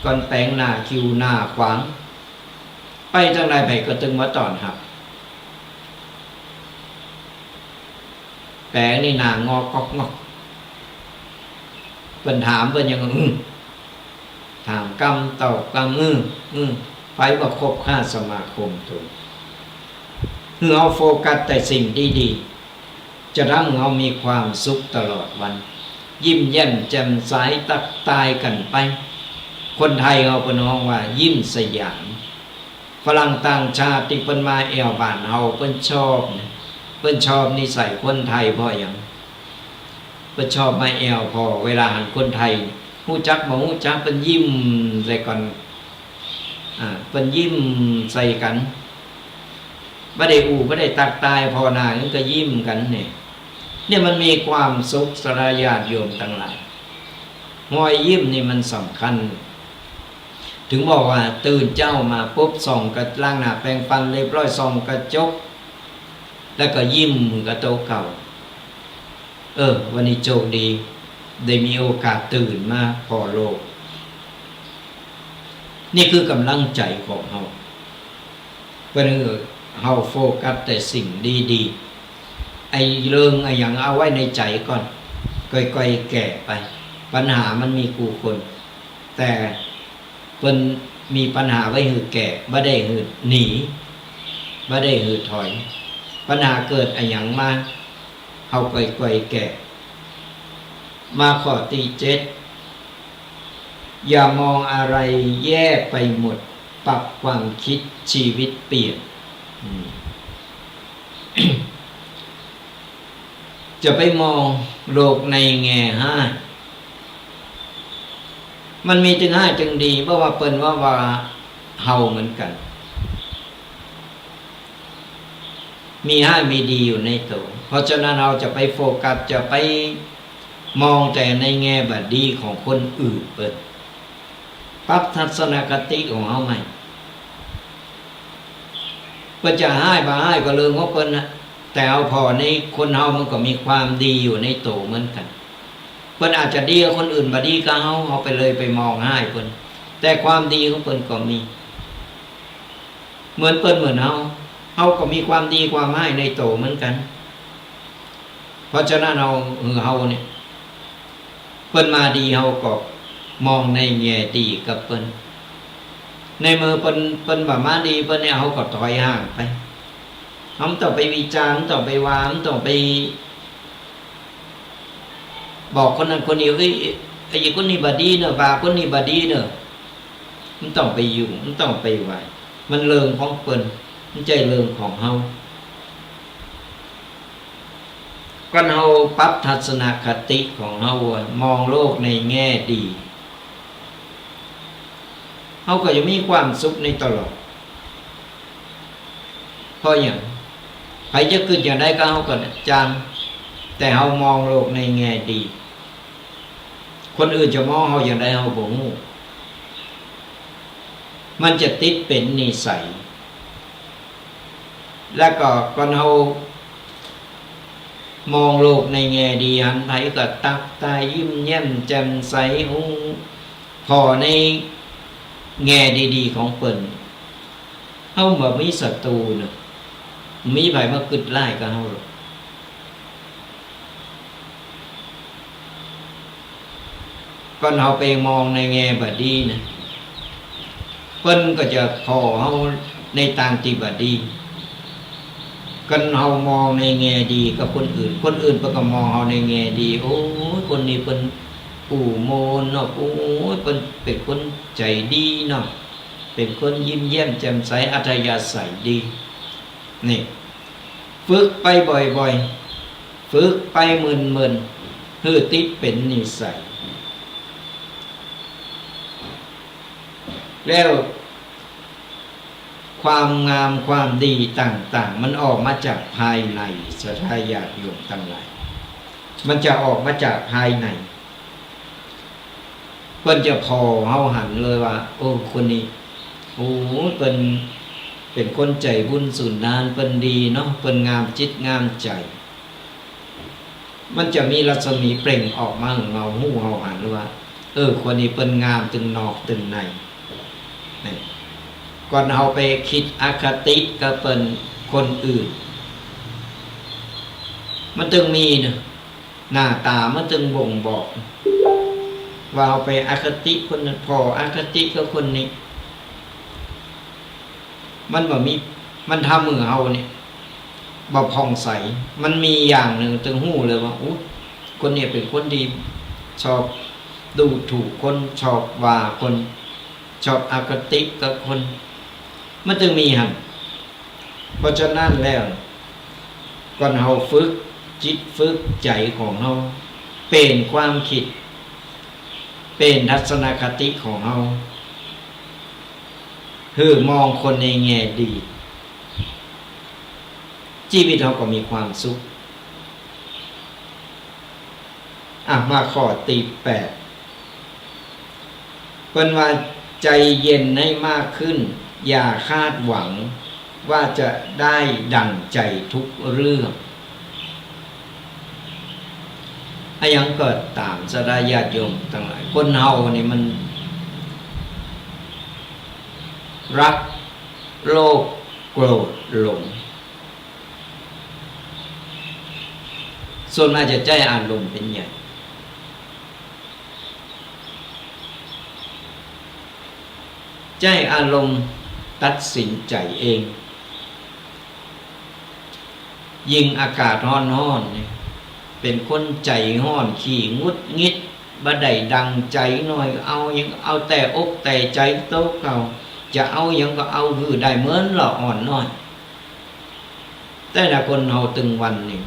ก่อนแปลงหน้าคิวหน้าขวางไปทางใดไปก็ตึงมาตอนครับแปลงนี่หน้างอกอกงอกเป็นถามเป็นยังถามกรรมตอบกรรมไปว่าครบค่าสมาคมตัวเอาโฟกัสแต่สิ่งดีๆจะทำเรามีความสุขตลอดวันยิ้มแย้มแจ่มใสตักตายกันไปคนไทยเราเป็นห้องว่ายิ้มสยามฝรั่งต่างชาติที่เป็นมาแอวบ้านเราเป็นชอบนิสัยคนไทยเพราะอย่างเป็นชอบมาแอวพอเวลาหันคนไทยหูจักบ่หูจักเป็นยิ้มใส่กันเป็นยิ้มใส่กันไม่ได้ตักตายพอหน้าก็ยิ้มกันเนี่ยมันมีความสุขสระญาติโยมทั้งหลายรอยยิ้มนี่มันสำคัญถึงบอกว่าตื่นเจ้ามาปุ๊บส่องกระล้างหน้าแปรงฟันเรียบร้อยส่องกระจกแล้วก็ยิ้มกระโตเก่าวันนี้โชคดีได้มีโอกาสตื่นมาพอโลกนี่คือกำลังใจของเราเพราะนั้นเราโฟกัสแต่สิ่งดีๆไอ้เรื่องไอ้อย่างเอาไว้ในใจก่อนค่อยๆแก่ไปปัญหามันมีกูคนแต่เป็นมีปัญหาไว้หือแก่ไม่ได้หือหนีไม่ได้หือถอยปัญหาเกิดไอ้อย่างมาเขาค่อยๆแก่มาข้อที่ 7อย่ามองอะไรแย่ไปหมดปรับความคิดชีวิตเปลี่ยน จะไปมองโลกในแง่ห้ามันมีจึงห้าจึงดีเพราะว่าเปิ้นว่าเฮาเหมือนกันมีห้ามีดีอยู่ในตัวเพราะฉะนั้นเราจะไปโฟกัสจะไปมองแต่ในแง่บัดดีของคนอื่นเปิดปรับทัศนคติของเฮาใหม่เปิ้นจะให้บ่ให้ก็เรื่องของเปิ้นนะแต่เอาพอในคนเฮามันก็มีความดีอยู่ในตัวเหมือนกันเปิ้นอาจจะดีกว่าคนอื่นบ่ดีก็เฮาไปเลยไปมองให้เปิ้นแต่ความดีของเปิ้นก็มีเหมือนเปิ้นเหมือนเฮาก็มีความดีความให้ในตัวเหมือนกันเพราะฉะนั้นเฮาเนี่ยเปิ้นมาดีเฮาก็มองในแง่ดีกับเปิ้นในมือเปิ้นบ่มาดีเปิ้นเนี่ยเฮาก็ถอยห่างไปเฮาต้องไปวิจารณ์ต้องไปวามต้องไปบอกคนนั้นคนนี้เอ้ยไอ้คนนี้บ่ดีเนอะว่าคนนี้บ่ดีเนอะมันต้องไปอยู่มันต้องไปไว้มันเรื่องของเปิ้นมันใจเรื่องของเฮาก็เฮาปรับทัศนคติของเฮามองโลกในแง่ดีเฮาก็จะมีความสุขในตลอดเพราะอย่างใครจะขึ้นอย่างใดก็เฮาก็จางแต่เฮามองโลกในแง่ดีคนอื่นจะมองเฮาอย่างใดเฮาบ่ฮู้มันจะติดเป็นนิสัยแล้วก็เฮามองโลกในแง่ดีหันไผก็ตักตายยิ้มแย้มแจ่มใสพอในแง่ดีๆของเปิ้นเฮาบ่มีศัตรูน่ะมีไผมากึดไล่กับเฮาหรอกก็เฮาไปมองในแง่บ่ดีนะเปิ้นก็จะพอเฮาในทางที่บ่ดีกันเฮามองในแง่ดีกับคนอื่นเพิ่นก็มองเฮาในแง่ดีโอ้ยคนนี้เพิ่นปู่โมนเนาะโอ้ยเพิ่นเป็นคนใจดีเนาะเป็นคนยิ้มแย้มแจ่มใสอัธยาศัยดีนี่ฝึกไปบ่อยๆฝึกไปมึนๆเพื่อติดเป็นนิสัยแล้วความงามความดีต่างๆมันออกมาจากภายในสัทธาญาติโยมทั้งหลายมันจะออกมาจากภายในเพิ่นจะพอเฮาหันเลยว่าโอ้คนนี้โอ้เพิ่นเป็นคนใจบุญสุนทานเพิ่นดีเนาะเพิ่นงามจิตงามใจมันจะมีรัศมีเปล่งออกมาเงาหู้เฮาหันเลยว่าคนนี้เพิ่นงามตึงนอกตึงในนี่ก่อนเฮาไปคิดอคติกับเปิ้นคนอื่นมันตึงมีนะหน้าตามันตึงบ่งบอกว่าเอาไปอคติคนนั้นพออคติกับคนนี้มันบ่มีมันทำมือเฮาเนี่ยบ่ผ่องใสมันมีอย่างหนึ่งตึงหู้เลยว่าอุ๊ยคนนี้เป็นคนดีชอบดูถูกคนชอบว่าคนชอบอคติกับคนมันจึงมีหั่นเพราะฉะนั้นแล้วก่อนเฮาฝึกจิตฝึกใจของเฮาเป็นความคิดเป็นทัศนคติของเฮาคือมองคนในแง่ดีชีวิตเฮาก็มีความสุขมาข้อที่8เพิ่นว่าใจเย็นให้มากขึ้นอย่าคาดหวังว่าจะได้ดั่งใจทุกเรื่องยังเกิดตามสดาญาติโยมทั้งหลายคนเฮานี่มันรักโลภโกรธหลงส่วนมากจะใจอารมณ์เป็นใหญ่ใจอารมณ์ตัดสินใจเองยิ่งอากาศร้อนๆเนี่ยเป็นคนใจร้อนขี้งุดงิดบ่ได้ดังใจหน่อยเอายังเอาแต่อกแต่ใจโตเขาจะเอายังก็เอาคือได้เหมือนละอ่อนน้อยแต่ละคนเฮาตึงวันนี่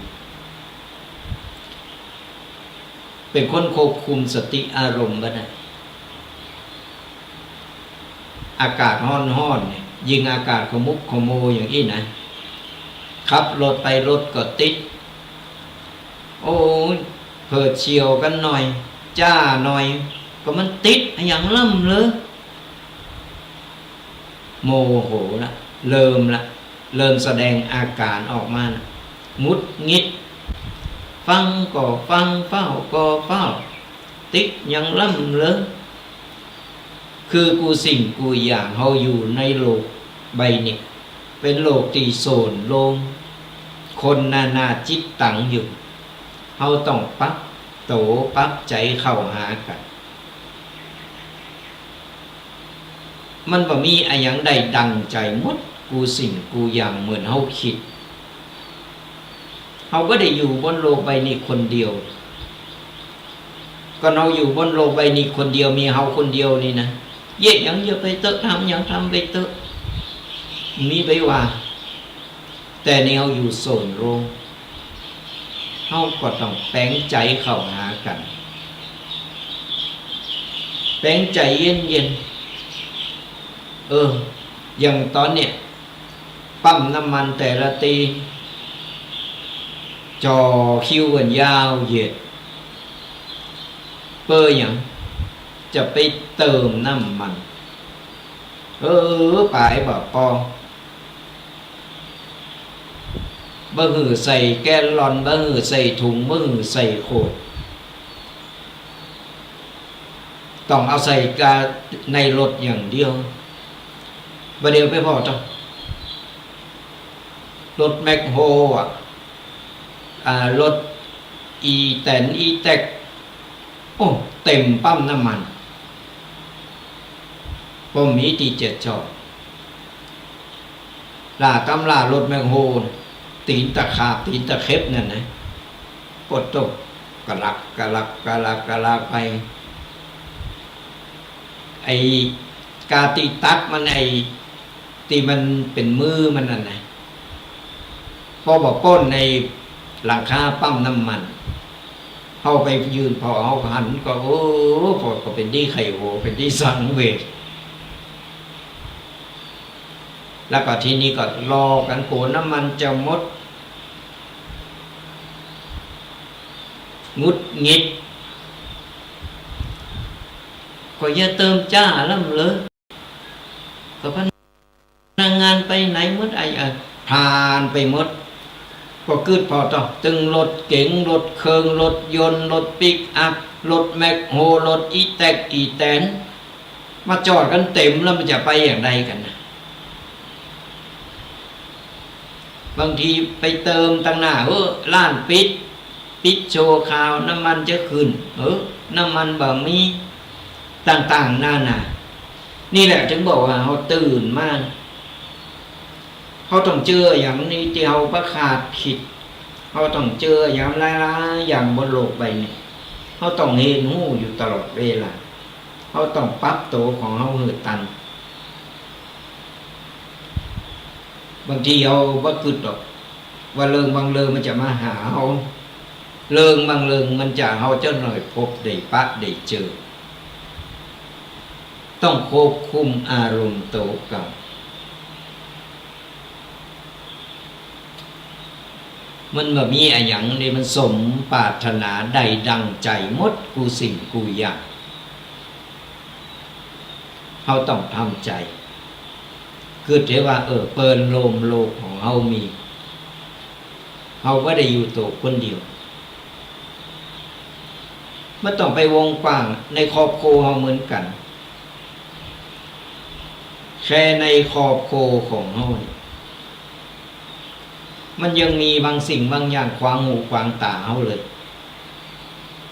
เป็นคนควบคุมสติอารมณ์บ่ได้อากาศร้อนๆเนี่ยยิ่งอากาศขมุกขโมยอย่างนี้นะขับรถไปรถก็ติดโอ้ยเผิดเฉียวกันหน่อยจ้าหน่อยก็มันติดอย่างล่ำเลยโมโหละเริ่มแสดงอาการออกมานะมุดงิดฟังก็ฟังเฝ้าก็เฝ้าติดอย่างล่ำเลยคือกูสิ่งกูอย่างเฮาอยู่ในโลกใบนี้เป็นโลกที่โสนโลงคนนาจิตตังอยู่เฮาต้องปั๊บโตปั๊บใจเข้าหากันมันบ่มีอะไรอย่างใดดังใจหมดกูสิ่งกูอย่างเหมือนเฮาคิดเฮาก็ได้อยู่บนโลกใบนี้คนเดียวก็เราอยู่บนโลกใบนี้คนเดียวมีเฮาคนเดียวนี่นะเยอะอย่างเยอะไปเตอะทำอย่างทำไปเตอะมีไปว่าแต่นี่เฮาอยู่โซนโลงเฮาก็ต้องแปลงใจเข้าหากันแปลงใจเย็นอย่างตอนเนี้ยปั๊มน้ำมันแต่ละตีจอคิวกันยาวเหยียดเปื่ออย่างจะไปเติมน้ำมันป่ายบ่ปอบ่หือใส่แกลลอนบ่หือใส่ถุงบ่หือใส่โคตรต้องเอาใส่กาในรถอย่างเดียวบ่เดียวไปพอจ้ะรถแมคโฮรถอีแตนอีแตกโอ้เต็มปั๊มน้ำมันบ่มีที่เจ็ดจอดลารถแมคโฮตีนตะขาบตีนตะเข็บนั่นนะปดตกกะลักไปไอกาตีตักมันตีมันเป็นมือมันนั่นนะพอบอกป้นในหลังคาปั๊มน้ำมันเข้าไปยืนพอเขาหันก็พอก็เป็นที่ไข่โหเป็นที่สังเวชแล้วก็ทีนี้ก็รอกันโขน้ำมันจะหมดงุดงิดก็อย่าเติมจ้าแล้วเลยก็พนักงานไปไหนหมดผ่านไปหมดก็กึดพอต่อตึงรถเก๋งรถเครื่องรถยนต์รถปิกอัพรถแมคโฮรถอีแตกอีแตนมาจอดกันเต็มแล้วมันจะไปอย่างไรกันนะบางทีไปเติมตั้งหน้าร้านปิดโชว์ข่าวน้ำมันจะขึ้นน้ำมันบ่มีต่างๆนานานี่แหละจึงบอกว่าเขาตื่นมากเขาต้องเจออย่างนี้ที่เขาประขาดผิดเขาต้องเจออย่างหลายๆอย่างบนโลกใบนี้เขาต้องเห็นหูอยู่ตลอดเวลาเขาต้องปรับตัวของเขาหืดตันบางทีเขาบ่กึดหรอกว่าเรื่องบางเรื่องมันจะมาหาเขาเรื่องบางเรื่องมันจะเขาเจ้าหน่อยพบได้ปะได้เจอต้องควบคุมอารมณ์ตัวกับมันแบบมีอะไรอย่างนี้มันสมปรารถนาใดดังใจหมดกูสิ่งกูอย่างเขาต้องทำใจคือเทว่าเปิดโลกของเขามีเขาก็ได้อยู่ตัวคนเดียวไม่ต้องไปวงกว้างในครอบครัวเขาเหมือนกันแค่ในครอบครัวของเขามันยังมีบางสิ่งบางอย่างขวางหูขวางตาเขาเลย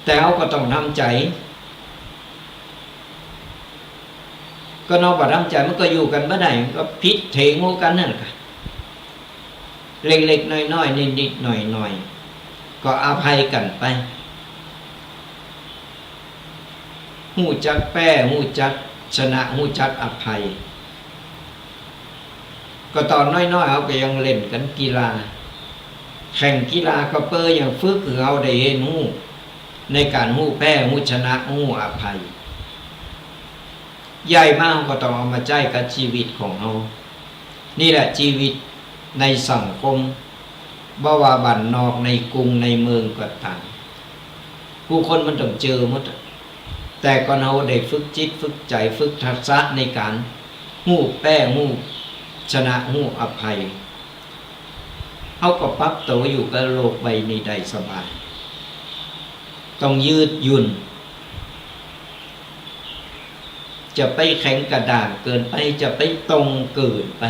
แต่เขาก็ต้องทำใจก็นอกจากทำใจมันก็อยู่กันไม่ได้ก็พิษเทงูกันนั่นแหละเล็กๆน้อยๆนิดๆหน่อยๆก็อภัยกันไปหูจักแป้หูจักชนะหูจักอภัยก็ตอนน้อยๆเขาก็ยังเล่นกันกีฬาแข่งกีฬาก็เปออย่างฝึกคือเอาได้เห็นหู ในการหู้แพ้หู้ชนะหู้อภัยใหญ่มากก็ต้องเอามาใจกับชีวิตของเรานี่แหละชีวิตในสังคมบ่ว่าบ้านนอกในกรุงในเมืองก็ตามผู้คนมันต้องเจอหมดแต่ก็เราได้ฝึกจิตฝึกใจฝึกทักษะในการหู้แป้หู้ชนะหู้อภัยเขาก็ปรับตัวอยู่กับโลกใบนี้ได้สบายต้องยืดหยุ่นจะไปแข็งกระด้างเกินไปจะไปตรงเกินไป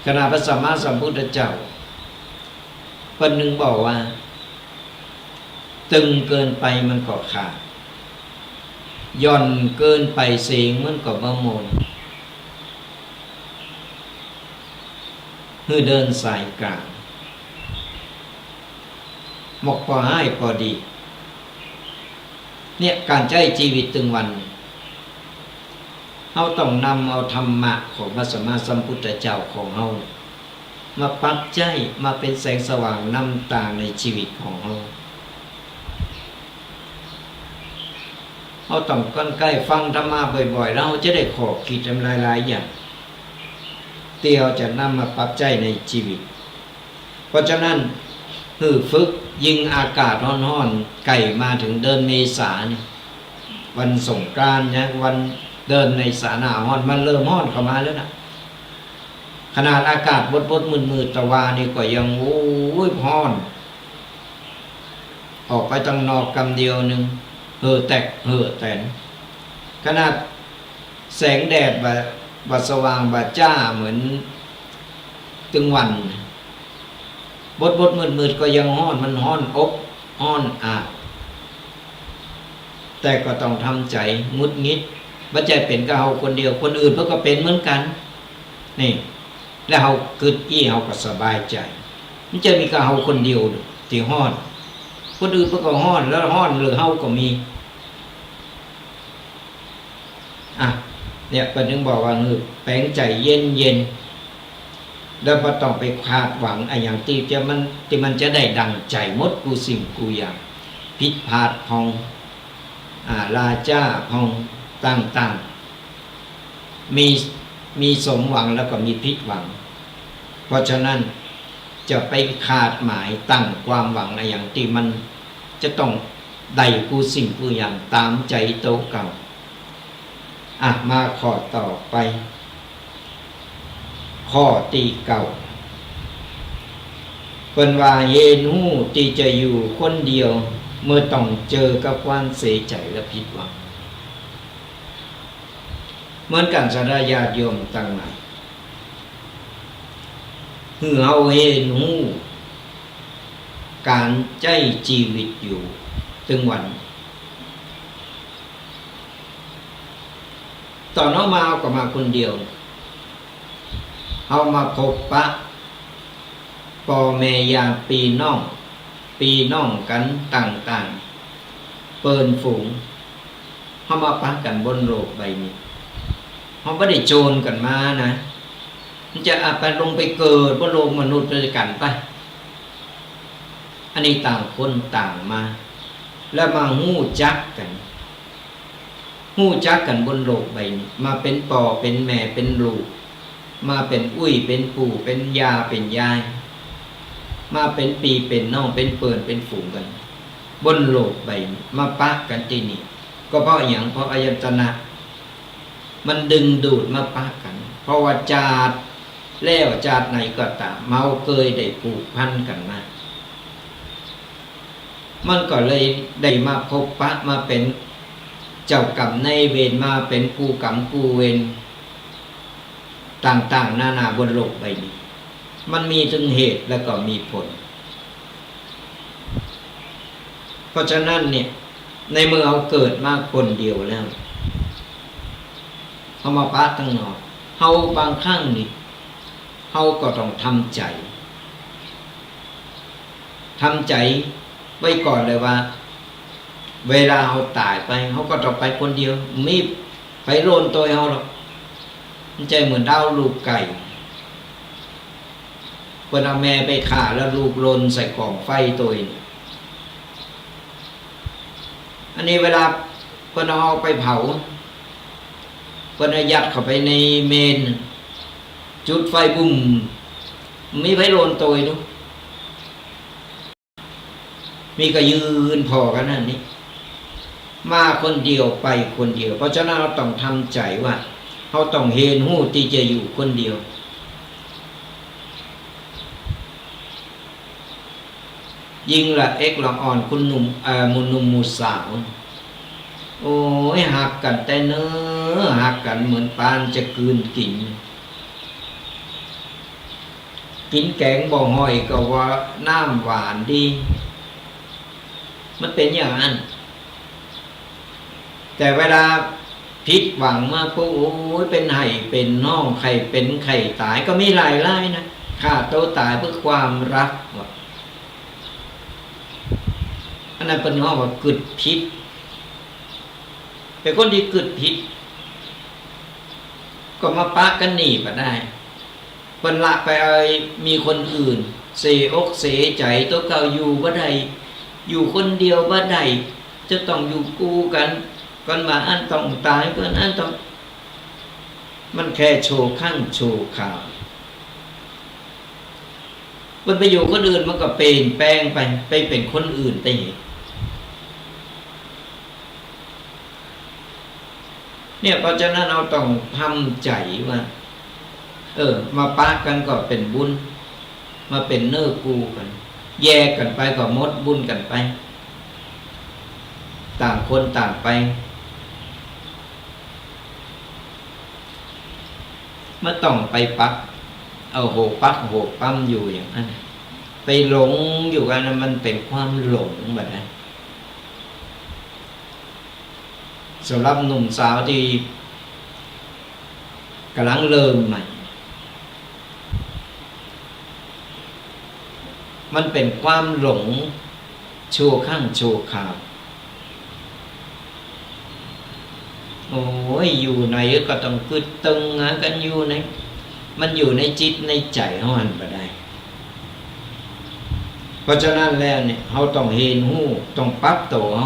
ขณะพระสัมมาสัมพุทธเจ้าคนหนึ่งบอกว่าตึงเกินไปมันก็ขาดย่อนเกินไปเสียงมันก็บะมนคือเดินสายกลางหมกพอให้พอดีเนี่ยการใช้ชีวิตตึงวันเราต้องนำเอาธรรมะของพระสัมมาสัมพุทธเจ้าของเรามาปรับใจมาเป็นแสงสว่างนำทางในชีวิตของเราต้องใกล้ฟังธรรมะบ่อยๆเราจะได้ขอบคิดทำหลายๆอย่างเตียวจะนำมาปรับใจในชีวิตเพราะฉะนั้นฝึกยิงอากาศร้อนๆไก่มาถึงเดินเมษาวันสงกรานต์เนี่ยวันเดินในสาหน้าร้อนมันเริ่มร้อนเข้ามาแล้วนะขนาดอากาศบดมืดๆตะวานี่ก็ยังโอ้ยร้อนออกไปตั้งนอกกำเดียวนึงแตกแตนขนาดแสงแดดบาสว่างบาจ้าเหมือนตึงวันบดมืดก็ยังร้อนมันร้อนอบร้อนอาบแต่ก็ต้องทำใจงุดงิดบ่ใจเป็นกับเฮาคนเดียวคนอื่นเพิ่นก็เป็นเหมือนกันนี่แล้วเฮาคิดเฮาก็สบายใจมันจะมีกับเฮาคนเดียวที่ร้อนคนอื่นเพิ่นก็ร้อนแล้วร้อนหรือเฮาก็มีเนี่ยเพิ่นถึงบอกว่าแปลงใจเย็นแล้วบ่ต้องไปคาดหวังอย่างที่มันจะได้ดังใจหมดกูสิ่งกูอย่างผิดพลาดพองลาจ้าพองต่างๆมีสมหวังแล้วก็มีผิดหวังเพราะฉะนั้นจะไปคาดหมายตั้งความหวังอย่างที่มันจะต้องได้กูสิ่งกูอย่างตามใจโตเก่ามาข้อต่อไปข้อที่เก่าเป็นว่าเห็นหูที่จะอยู่คนเดียวเมื่อต้องเจอกับความเสียใจและผิดหวังเหมือนกันสระญาติโยมตั้งหลายเฮาเห็นหูการใจชีวิตอยู่ถึงวันตอนเอามาเอาก็มาคนเดียวเอามาพบปะพ่อแม่ญาติพี่น้องกันต่างๆเปิ้นฝูงเอามาปะกันบนโลกใบนี้เขาไม่ได้โจรกันมานะมันจะไปลงไปเกิดบนโลกมนุษย์ด้วยกันไปอันนี้ต่างคนต่างมาแล้วมาหู้จักกันบนโลกใบนี้มาเป็นพ่อเป็นแม่เป็นลูกมาเป็นอุ้ยเป็นปู่เป็นยาเป็นยายมาเป็นปีเป็นน้องเป็นเปิ่นเป็นฝูงกันบนโลกใบนี้มาปะกันที่นี่ก็เพราะอย่างเพราะอายตนะมันดึงดูดมาปะกันเพราะว่าจาดแล้วจาดไหนก็ตามเมาเคยได้ผูกพันกันมามันก็เลยได้มาพบปะมาเป็นเจ้ากรรมนายเวรมาเป็นผู้กรรมผู้เวรต่างๆนานาบนโลกใบนี้มันมีทั้งเหตุแล้วก็มีผลเพราะฉะนั้นเนี่ยในเมื่อเราเกิดมาคนเดียวแล้วเขามาปะตั้งนอกเขาบางครั้งนี่เขาก็ต้องทำใจไว้ก่อนเลยว่าเวลาเขาตายไปเขาก็ต้องไปคนเดียวมีไปโรนตัวเขาหรอกมันใจเหมือนดาวลูกไก่ พ คนเอาแม่ไปฆ่าแล้วลูกลนใส่กล่องไฟตัวเองอันนี้เวลาคนเอาไปเผาคนยัดเข้าไปในเมนจุดไฟบุ่มมีไฟโลนตัวดูมีก็ยืนพอกันนั่นนี่มาคนเดียวไปคนเดียวเพราะฉะนั้นเราต้องทำใจว่าเราต้องเห็นหู้ที่จะอยู่คนเดียวยิ่งละเอกละอ่อนคุณหนุ่มมุนหนุ่มมูสาวโอ้ยหักกันแต่เนื้อหักกันเหมือนปานจะกลืนกินแกงบ่หอยก็ว่าน้ำหวานดีมันเป็นอย่างนั้นแต่เวลาผิดหวังมาปุ๊บโอ้ยเป็นไห้เป็นน้องไข่เป็นไข่ตายก็มีหลายนะฆ่าตัวตายเพื่อความรักอันนั้นเป็นห้องว่ากึดพิษเป็นคนที่กึดพิษก็มาปะกันหนีไปได้คนละไปมีคนอื่นเสียอกเสียใจตัวเก่าอยู่บ่ได้อยู่คนเดียวบ่ได้จะต้องอยู่กู้กันก่อนมาอันต้องตายก่อนอันต้องมันแค่โชว์ข้างโชว์ข่าวมันไปอยู่คนอื่นมันก็เปลี่ยนแปลงไปเป็นคนอื่นไปเนี่ยเพราะฉะนั้นเราต้องทำใจว่ามาปะกันก็เป็นบุญมาเป็นเนื้อกูกันแยกกันไปก็มดบุญกันไปต่างคนต่างไปไม่ต้องไปปักเอาโหปักโหปั๊มอยู่อย่างนั้นไปหลงอยู่กันมันเป็นความหลงแบบนั้นสำหรับหนุ่มสาวที่กำลังเริ่มใหม่มันเป็นความหลงชั่วข้างชั่วข่าวโอ้ยอยู่ไหนก็ต้องกึดตึงกันอยู่ไหนมันอยู่ในจิตในใจของมันไปได้เพราะฉะนั้นแล้วเนี่ยเราต้องเห็นหู้ต้องปรับตัวเรา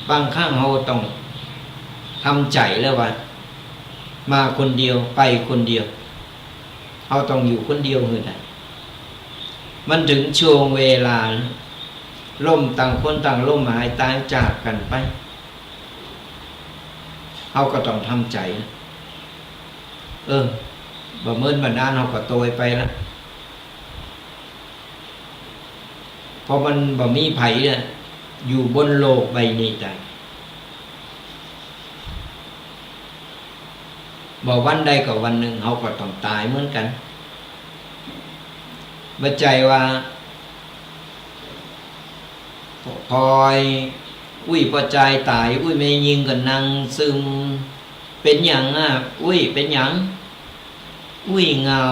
บางครั้งเราต้องทำใจแล้วว่ามาคนเดียวไปคนเดียวเราต้องอยู่คนเดียวคือไงมันถึงช่วงเวลาล่มต่างคนต่างล่มหายตายจากกันไปเราก็ต้องทำใจบ่เมินบันดาลเราก็โตไปแล้วเพราะมันบ่มีไผเนี่ยอยู่บนโลกใบนี้ได้บอกวันใดกับวันหนึ่งเขาก็ต้องตายเหมือนกันบัดใจว่าพอยพอใจตายไม่ยิงกันนั่งซึมเป็นอย่างเป็นอย่างเหงา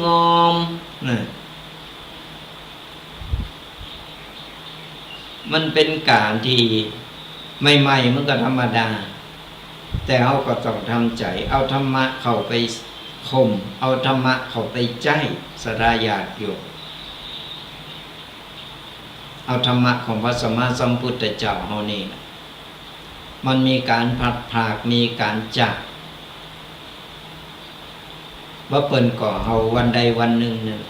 งอมนะมันเป็นการที่ใหม่ๆมันก็ธรรมดาแต่เขาก็ต้องทำใจเอาธรรมะเข้าไปข่มเอาธรรมะเข้าไปใจสดาญาติโยมเอาธรรมะของพระสัมมาสัมพุทธเจ้าเฮานี่มันมีการพลัดพรากมีการจากว่าเปิ้นก่อเฮาวันใดวันหนึ่งเนี่ย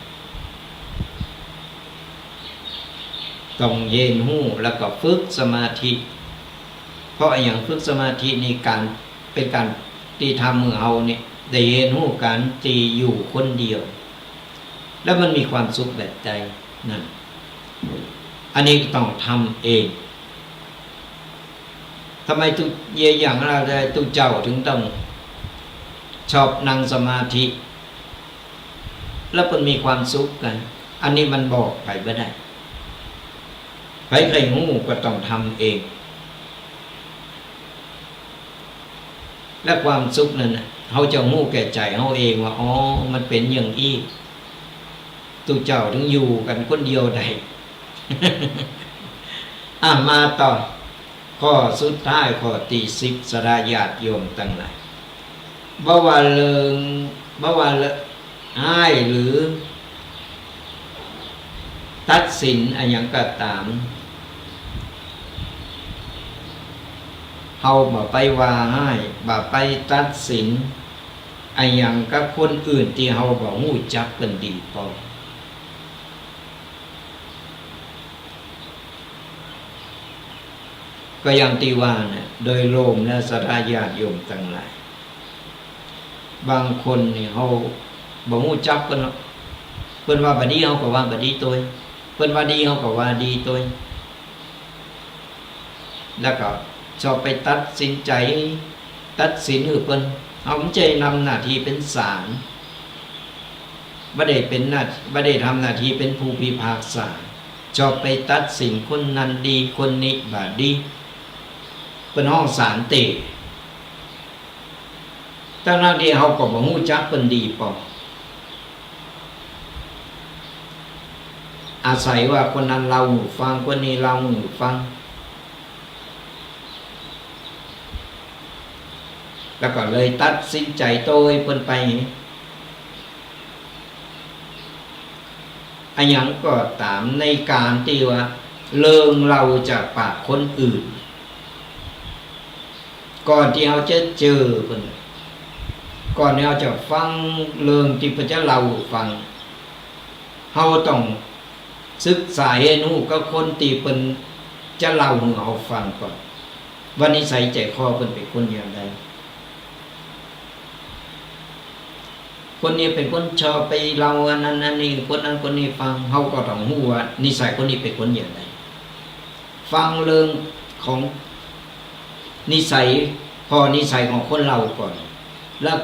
ต้องเย็นหู้แล้วก็ฝึกสมาธิเพราะอย่างฝึกสมาธินี่การเป็นการที่ทำมือเฮาเนี่ยได้เย็นหู้การที่อยู่คนเดียวแล้วมันมีความสุขแบบใจนั่นอันนี้ต้องทำเองทำไมทุกอย่างเราได้ทุกเจ้าถึงต้องชอบนั่งสมาธิแล้วมันมีความสุขกันอันนี้มันบอกไปไม่ได้ใครหูก็ต้องทำเองและความสุขนั้นเขาจะหูแก่ใจเขาเองว่าอ๋อมันเป็นอย่างอี้ทุกเจ้าถึงอยู่กันคนเดียวได้ มาต่อข้อสุดท้ายข้อที่10สดาญาติโยมทั้งหลาย บ่ว่าเลิงบ่ว่าให้หรือตัดสินอะไรอย่างก็ตามเฮาบ่ไปว่าให้บ่ไปตัดสินอะไรอย่างกับคนอื่นที่เฮาบ่ฮู้จักเพิ่นดีพอก็อย่างที่ว่านะโดยรวมและศรัทธาญาติโยมทั้งหลายบางคนนี่เฮาบ่ฮู้จักเพิ่นเพิ่นว่าบ่ดีเฮาก็ว่าบ่ดีตัวเพิ่นว่าดีเฮาก็ว่าดีตัวแล้วก็ชอบไปตัดสินใจตัดสินคือเพิ่นเฮาใจนำหน้าที่เป็นศาลบ่ได้เป็นบ่ได้ทำหน้าที่เป็นผู้พิพากษาชอบไปตัดสินคนนั้นดีคนนี้บ่ดีเป็นห้องศาลเตะตั้งนั้นที่เฮาก็บ่ฮู้จักเพิ่นดีพออาศัยว่าคนนั้นเราหูฟังคนนี้เราหูฟังแล้วก็เลยตัดสินใจโตยเพิ่นไปอันหยังก็ตามในการที่ว่าเลิงเราจากปากคนอื่นก่อนที่เราจะเจอเพิ่นก่อนที่เราจะฟังเรื่องที่พระเจ้าเราฟังเราต้องศึกษาเห็นรู้กับคนที่เพิ่นจะเล่าให้เราฟังก่อนว่านิสัยใจคอเพิ่นเป็นคนอย่างไรคนนี้เป็นคนชอบไปเล่าอันนั้นอันนี้คนนั้นคนนี้ฟังเราก็ต้องรู้ว่านิสัยคนนี้เป็นคนอย่างไรฟังเรื่องของนิสัยพอนิสัยของคนเราก่อนแล้ว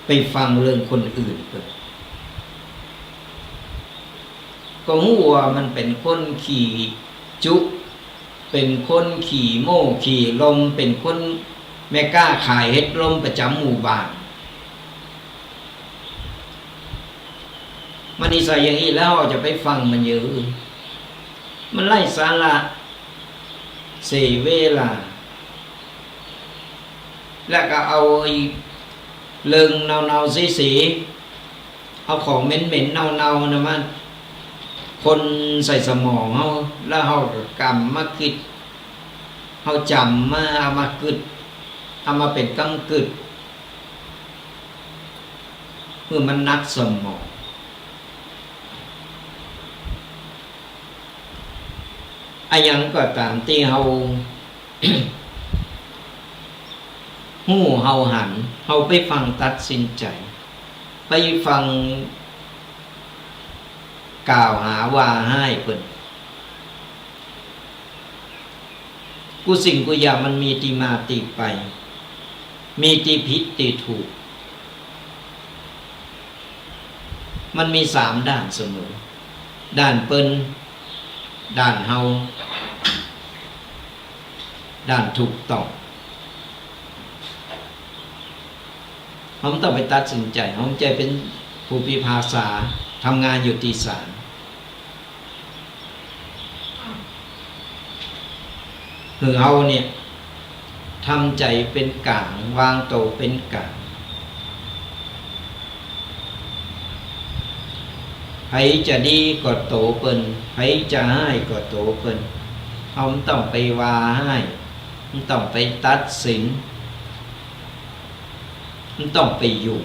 ไปฟังเรื่องคนอื่นเกิดก็ฮู้ว่ามันเป็นคนขี่จุเป็นคนขี่โม่ขี่ลมเป็นคนแม่กล้าขายเฮ็ดลมประจำหมู่บ้านมันนิสัยอย่างนี้แล้วจะไปฟังมันเยอะมันไร้สาระเสียเวลาแล้วก็เอาเรื่องเนาๆสีๆเอาของเหม็นๆเนาๆนะมันคนใส่สมองเฮาแล้วเฮาก็กำมาคิดเฮาจำมาเอามากึดเอามาเป็นกังกึดเมื่อมันนักสมองอันยังก็ตามที่เฮา หู้เฮาหันเฮาไปฟังตัดสินใจไปฟังกล่าวหาว่าให้เพิ่นกูสิ่งกูอย่างมันมีที่มาที่ไปมีที่ผิดที่ถูกมันมี3ด้านเสมอด้านเพิ่นด้านเฮาด้านถูกต้องผมต้องไปตัดสินใจผมใจเป็นผู้พิพากษาทำงานอยู่ที่ศาลคือเฮาเนี่ยทำใจเป็นกลางวางโตเป็นกลางใครจะดีก็โตเปิ้นใครจะให้ก็โตเปิ้นเราต้องไปว่าให้ต้องไปตัดสินต้องไปอยู่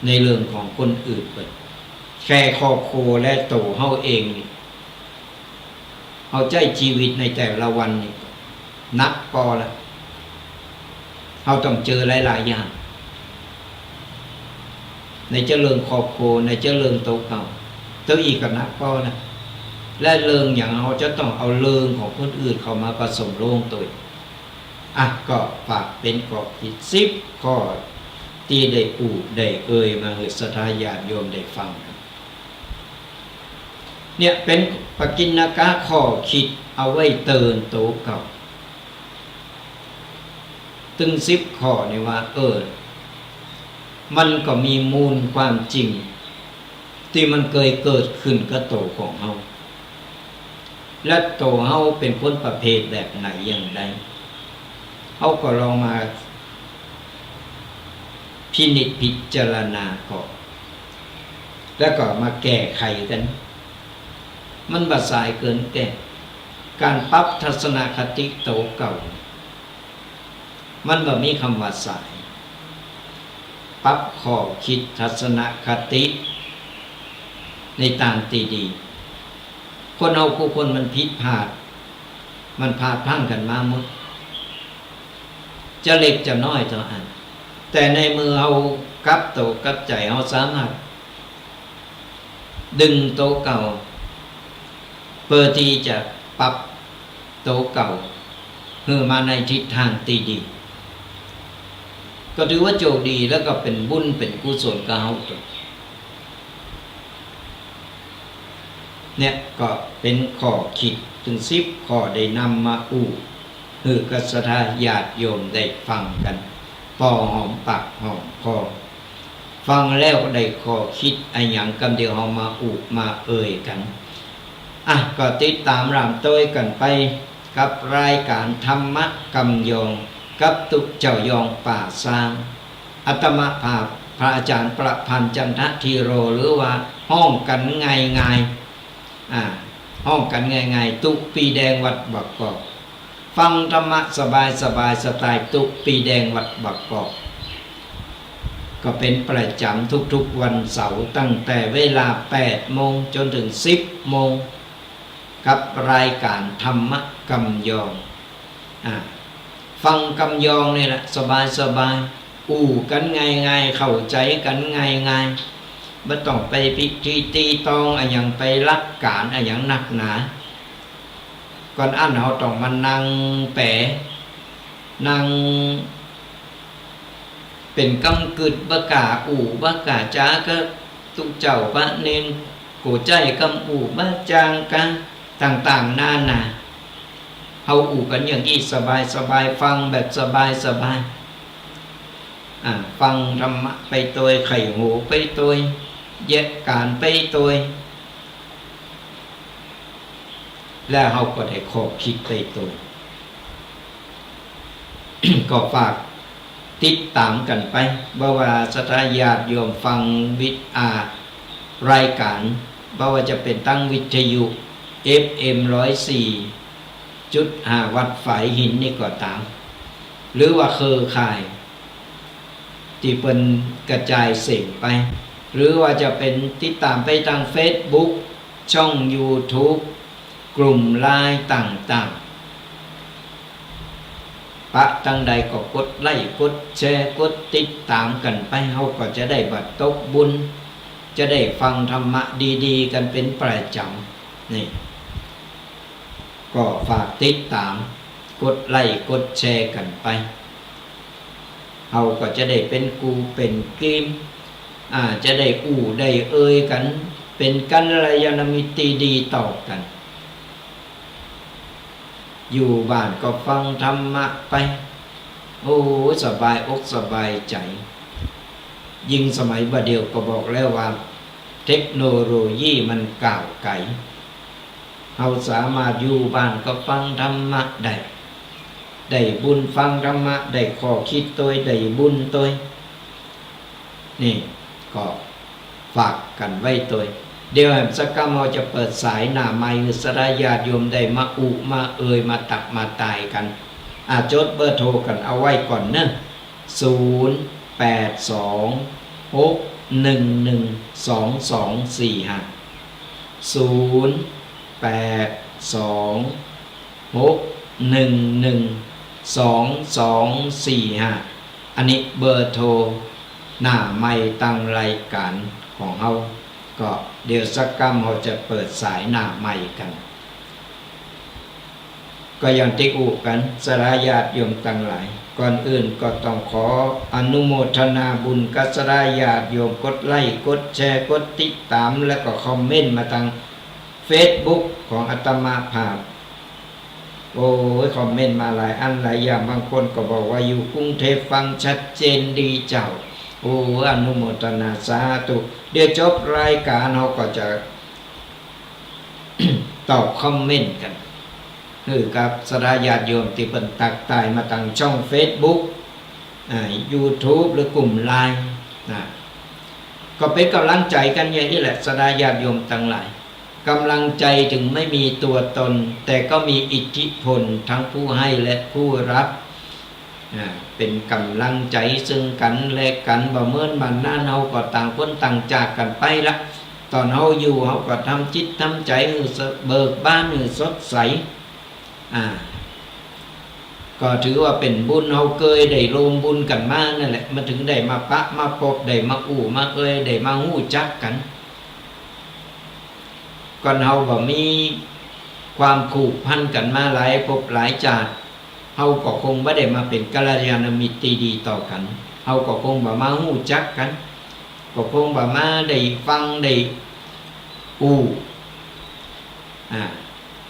ในเรื่องของคนอื่นเปิ้นแค่ครอบครัวและโตเฮาเองเฮาใจชีวิตในแต่ละวันนี่นักพอละเฮาต้องเจอหลายๆอย่างในเจริญครอบครัวในเจริญโตเก่าเจ้าอีกก็นักพอนะและเรื่องอย่างเฮาจะต้องเอาเรื่องของคนอื่นเข้ามาผสมลงตัวก็ฝากเป็นข้อคิด10ข้อที่ได้ได้มาให้ศรัทธาญาติโยมได้ฟังเนี่ยเป็นปกิณณกะข้อคิดเอาไว้เตือนโตเก่าถึง10ข้อนี่ว่ามันก็มีมูลความจริงที่มันเคยเกิดขึ้นกับโตของเฮาและโตเฮาเป็นคนประเภทแบบไหนอย่างไร เขาก็ลองมาพินิจพิจารณาก่อนแล้วก็มาแก้ไขกันมันบัดสายเกินแก้การปรับทัศนคติโตเก่ามันบ่มีคำว่าสายปรับข้อคิดทัศนคติในตามตีดีคนเอาผู้คนมันผิดพลาดมันพลาดพลั้งกันมาหมดจะเล็กจะน้อยเท่านั้นแต่ในมือเอากับโตกับใจเอาสามารถดึงโตเก่าเพื่อที่จะปรับโตเก่าเพื่อมาในทิศทางตีดีก็ถือว่าโชคดีแล้วก็เป็นบุญเป็นกุศลกับเฮาตัวเนี่ยก็เป็นข้อคิดถึง10ข้อได้นำมาอู้คือกัสถาญาติโยมได้ฟังกันพอหอมปากหอมคอฟังแล้วก็ได้ข้อคิดไอ้หยังกำเดียวเฮามาอู้มาเอ่ยกันก็ติดตามรามต้อยกันไปกับรายการธรรมะกำยองกับตุกเจ้ายองป่าซางอาตมาภาพพระอาจารย์ประพันธ์จันทธีโรหรือว่าห้องกันง่ายห้องกันง่ายตุปีแดงวัดบักกอกฟังธรรมะสบายสไตล์ตุปีแดงวัดบักกอกก็เป็นประจำทุกๆวันเสาร์ตั้งแต่เวลา 8 โมงจนถึง 10 โมงกับรายการธรรมะกำยองฟังกำยองนี่แหละสบายอู้กันง่ายเข้าใจกันง่ายไม่ต้องไปพิธีตีตองอะไรอย่างไปรักการอะไรอย่างหนักหนาก่อนอันเราต้องมานั่งแปะนั่งเป็นกำกึดบกาอู่บกาจ้าก็ตุกเจ้าพระเนนกูใจกำอู่บจางกันต่างๆนานาเฮาอู่กันอย่างนี้สบายฟังแบบสบายฟังธรรมะไปตัวไข่หูไปตัวแยกการไปตัวแล้วเฮาก็ได้ขอบคิดไปตัว ก็ฝากติดตามกันไปบ่ว่าศรัทธาญาติโยมฟังรายการบ่ว่าจะเป็นตั้งวิทยุ FM 104.5 วัดฝายหินนี่ก็ตามหรือว่าเครือข่ายที่เป็นกระจายเสียงไปหรือว่าจะเป็นติดตามไปทาง Facebook ช่อง YouTube กลุ่มไลน์ต่างๆปะตั้งใดก็กดไลค์กดแชร์กดติดตามกันไปเฮาก็จะได้บัดตกบุญจะได้ฟังธรรมะดีๆกันเป็นประจำนี่ก็ฝากติดตามกดไลค์กดแชร์กันไปเฮาก็จะได้เป็นกูเป็นเกมจะได้อู้ได้เอ่ยกันเป็นกัลยาณมิตรดีต่อกันอยู่บ้านก็ฟังธรรมะไปโอ้สบายอกสบายใจยิ่งสมัยบัดเดียวก็บอกแล้วว่าเทคโนโลยีมันก้าวไกลเราสามารถอยู่บ้านก็ฟังธรรมะได้บุญฟังธรรมะได้ข้อคิดตัวได้บุญตัวนี่ก็ฝากกันไว้ตัวเดี๋ยวสักกรรมเราจะเปิดสายหน้าไมค์สระญาติโยมได้มาอุมาเอ่ยมาตักมาตายกันจดเบอร์โทรกันเอาไว้ก่อนเนอะอันนี้เบอร์โทรหน้าไมค์ตั้งรายการของเราก็เดี๋ยวสักกรรมเราจะเปิดสายหน้าไมค์กันก็ยังติอุกันสระญาติโยมทั้งหลายก่อนอื่นก็ต้องขออนุโมทนาบุญกับสระญาติโยมกดไลค์กดแชร์กดติดตามแล้วก็คอมเมนต์มาทาง Facebook ของอาตมาภาพโอ้ยคอมเมนต์มาหลายอันหลายอย่างบางคนก็บอกว่าอยู่กรุงเทพฟังชัดเจนดีเจ้าโอ้อนุโมทนาสาธุเดี๋ยวจบรายการเราก็จะ ตอบคอมเมนต์กัน คือกับสดาญาติโยมที่เป็นตักตายมาตั้งช่อง Facebook YouTube หรือกลุ่ม LINE นะก็เป็นกำลังใจกันอย่างนี้แหละสดาญาติโยมทั้งหลายกำลังใจถึงไม่มีตัวตนแต่ก็มีอิทธิพลทั้งผู้ให้และผู้รับเป็นกำลังใจซึ่งกันและกันบ่เหมือนบ้านหน้าเฮาก็ต่างคนต่างจากกันไปละตอนเฮาอยู่เฮาก็ทำจิตทำใจให้เบิกบานให้สดใสก็ถือว่าเป็นบุญเฮาเคยได้รวมบุญกันมานั่นแหละมาถึงได้มาปะมาพบได้มาอู่มาได้มาฮู้จักกันก่อนเฮาบ่มีความผูกพันกันมาหลายภพหลายชาติเฮาก็คงบ่ได้มาเป็นกัลยาณมิตรดีต่อกันเฮาก็คงบ่มาฮู้จักกันก็คงบ่มาได้ฟังได้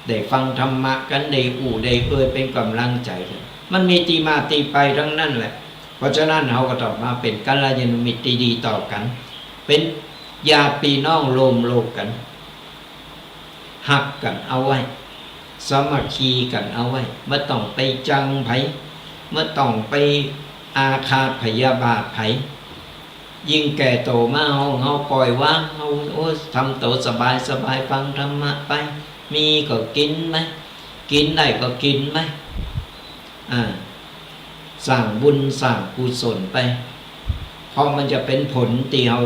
ได้ฟังธรรมะกันได้ได้เป็นกำลังใจกันมันมีที่มาที่ไปทั้งนั้นแหละเพราะฉะนั้นเฮาก็ต้องมาเป็นกัลยาณมิตรดีต่อกันเป็นญาติพี่น้องรวมโลกกันหักกันเอาไว้สามัคคีกันเอาไว้ไม่ต้องไปจังไผไม่ต้องไปอาฆาตพยาบาทไผยิ่งแก่โตมาเฮาปล่อยวางเฮาทำโตสบายฟังธรรมะไปมีก็กินไหมกินได้ก็กินไหมสร้างบุญสร้างกุศลไปเพราะมันจะเป็นผลที่เฮา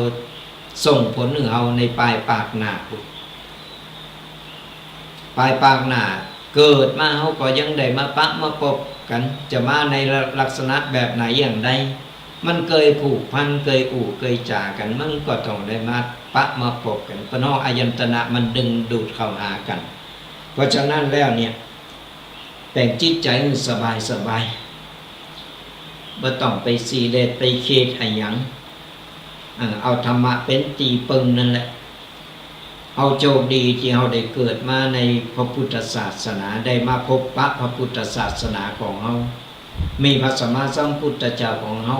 ส่งผลถึงเฮาในปลายปากหน้าปลายปากหน้าเกิดมาเขาก็ยังได้มาปะมาพบกันจะมาในลักษณะแบบไหนอย่างใดมันเคยผูกพันเคยเคยจ่ากันมันก็ต้องได้มาปะมาพบกันเพราะนอกอายันตนะมันดึงดูดเข้าหากันเพราะฉะนั้นแล้วเนี่ยแต่งจิตใจสบายไม่ต้องไปซีเรตไปเครียดอะไรอย่างเอาธรรมะเป็นตีปึงนั่นแหละเอาโชคดีที่เราได้เกิดมาในพระพุทธศาสนาได้มาพบพระพุทธศาสนาของเรามีพระสัมมาสัมพุทธเจ้าของเรา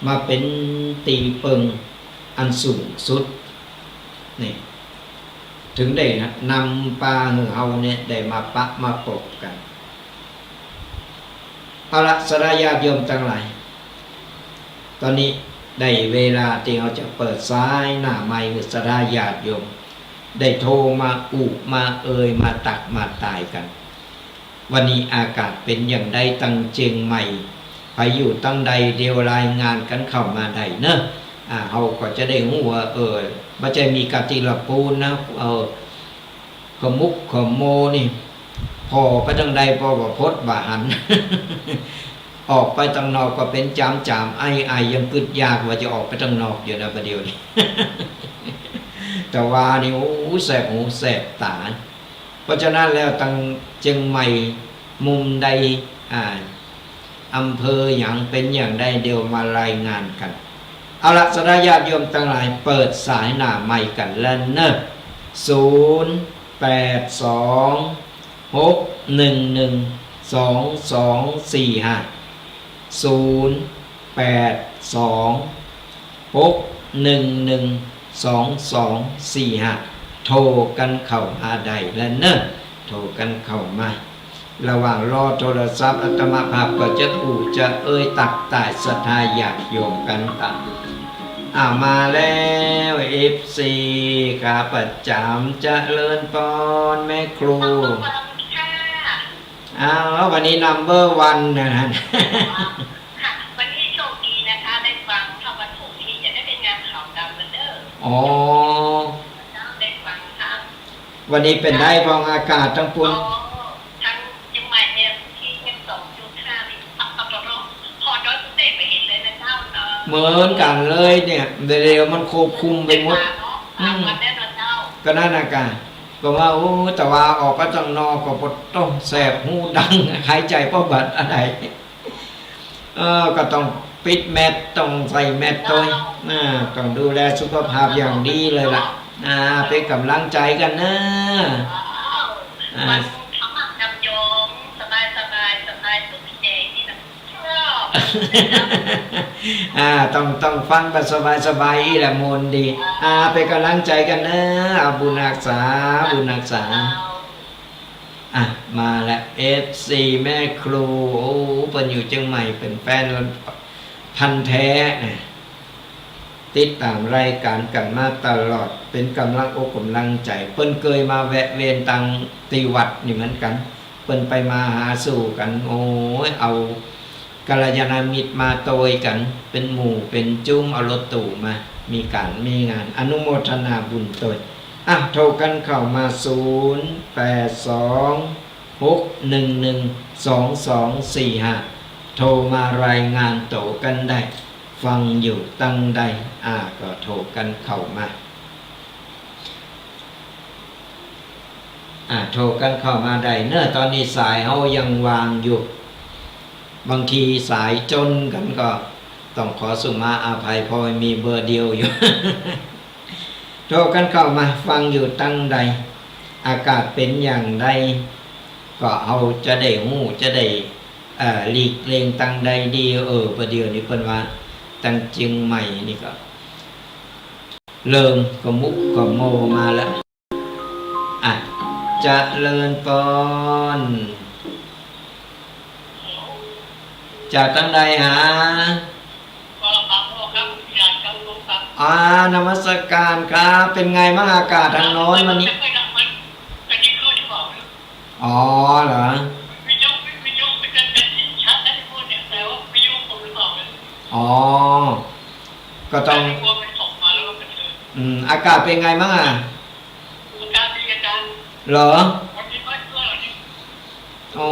มาเป็นตีเปิงอันสูงสุดนี่ถึงได้นำปาของเราเนี่ยได้มาปะมาพบกันเอาละสดาญาติโยมทั้งหลายตอนนี้ได้เวลาที่เราจะเปิดสายหน้าไมค์สดาญาติโยมได้โทรมามามาตักมาตายกันวันนี้อากาศเป็นอย่างใดตั้งเจียงใหม่ไปอยู่ตั้งใดเดียวรายงานกันเข้ามาได้เนอะเราก็จะได้รู้ว่าไม่ใช่มีกติละปูนนะขมุกขโมนี่พอไปตั้งใดพอว่าพดบาหัน ออกไปตั้งนอกก็เป็นจามไอยังกึดยากว่าจะออกไปตั้งนอกอยู่นะประเดี๋ยวนี้ แต่ว่านี่โอ้แสบหูแสบตาเพราะฉะนั้นแล้วตั้งเชียงใหม่มุมใดอำเภออย่างเป็นอย่างใดเดียวมารายงานกันเอาละสดาญาติโยมทั้งหลายเปิดสายหน้าใหม่กันแล้วเนอะ082-611-2245 โทรกันเข้ามาได้แล้วเนอะโทรกันเข้ามาระหว่างรอโทรศัพท์อาตมาภาพก็จะจะตักตายศรัทธาญาติโยมกันตามมาแล้วFC ข้าประจำเจริญพรแม่ครูวันนี้นัมเบอร์วันนะฮะวันนี้โชคดีนะคะได้ฟังถ้าวันศุกร์นี้จะได้เป็นงานข่าวดาวเดอร์ได้ฟังค่ะวันนี้เป็นได้ฟองอากาศทั้งปุ่นทั้งยังใหม่เนี่ยที่ยัง2.5นี่อัปรพอดอยสุเตไปเห็นเลยนะเจ้าเหมือนกันเลยเนี่ยเร็วมันควบคุมไปหมดวันแน่นอนเจ้าก็นั่นอากาศก็ว่าแต่ว่าออกไปจังนอกก็ปวดต้องแสบหูดังหายใจเพราะบัดอะไรก็ต้องปิดแมสต้องใส่แมสตัวต้องดูแลสุขภาพอย่างดีเลยล่ะเป็นกำลังใจกันนะมันทำมาจำยงสบายทุกเจนี่นะต้องฟังแบบสบายแหละมนดีเป็นกำลังใจกันนะบุญรักษา อ่ะมาแล้ว FC แม่ครูโอ้เพิ่นอยู่เชียงใหม่เป็นแฟนพันธุ์แท้นะติดตามรายการกันมาตลอดเป็นกำลังอกกำลังใจเพิ่นเคยมาแวะเวียนตังตีวัดนี่เหมือนกันเพิ่นไปมาหาสู่กันโอ้ยเอากัลยาณมิตรมาโตยกันเป็นหมู่เป็นจุ้มเอารถตู้มามีการมีงานอนุโมทนาบุญโตยอ่ะโทรกันเข้ามา0826112245โทรมารายงานโตกันได้ฟังอยู่ตั้งใดก็โทรกันเข้ามาโทรกันเข้ามาได้เนื่อตอนนี้สายเฮายังวางอยู่บางทีสายจนกันก็ต้องขอสุมาอาภัยเพราะมีเบอร์เดียวอยู่ โทรกันเข้ามาฟังอยู่ตั้งใดอากาศเป็นอย่างใดก็เอาจะได้หูจะได้หลีกเลี่ยงตั้งใดดีประเดี๋ยวนี้เพิ่นว่าตั้งเชียงใหม่นี่ก็เริ่มก็มุกก็โมมาแล้วจะเลิญปอนจากตั้งใดหานมัสการครับเป็นไงบ้างอากาศทางโน้นวันนี้อ๋อเหรออ๋อก็ต้องอากาศเป็นไงบ้างเหรอโอ้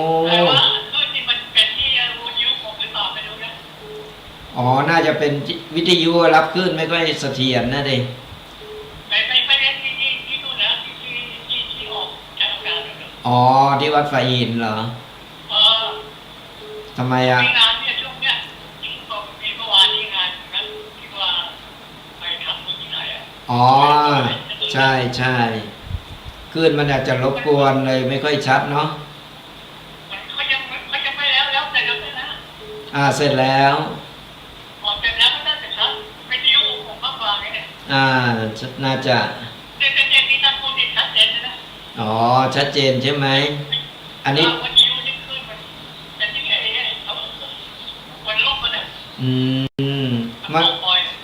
อ๋อน่าจะเป็นวิทยุรับคลื่นไม่ค่อยเสถียรนะดิไม่ได้ที่นู่นนะที่ออกจากอากาศอ๋อที่วัดไฟหินเหรอทำไมมีงานเนี่ยช่วงเนี้ยมีเมื่อวานนี้งานนั้นที่ว่าไปทำบุญที่ไหนอ๋อใช่ใช่คลื่นมันอาจจะรบกวนเลยไม่ค่อยชัดเนาะเขายังไม่แล้วแต่เราเสร็จแล้วเสร็จแล้วเสร็จแล้วก็น่าจะชัดวิทยุผมก็ฟังเนี่ยน่าจะเจนที่นั่นพูดชัดเจนเลยนะอ๋อชัดเจนใช่ไหมอันนี้วิทยุนี่คลื่นมันที่ไอ้มันลบมันอ่ะ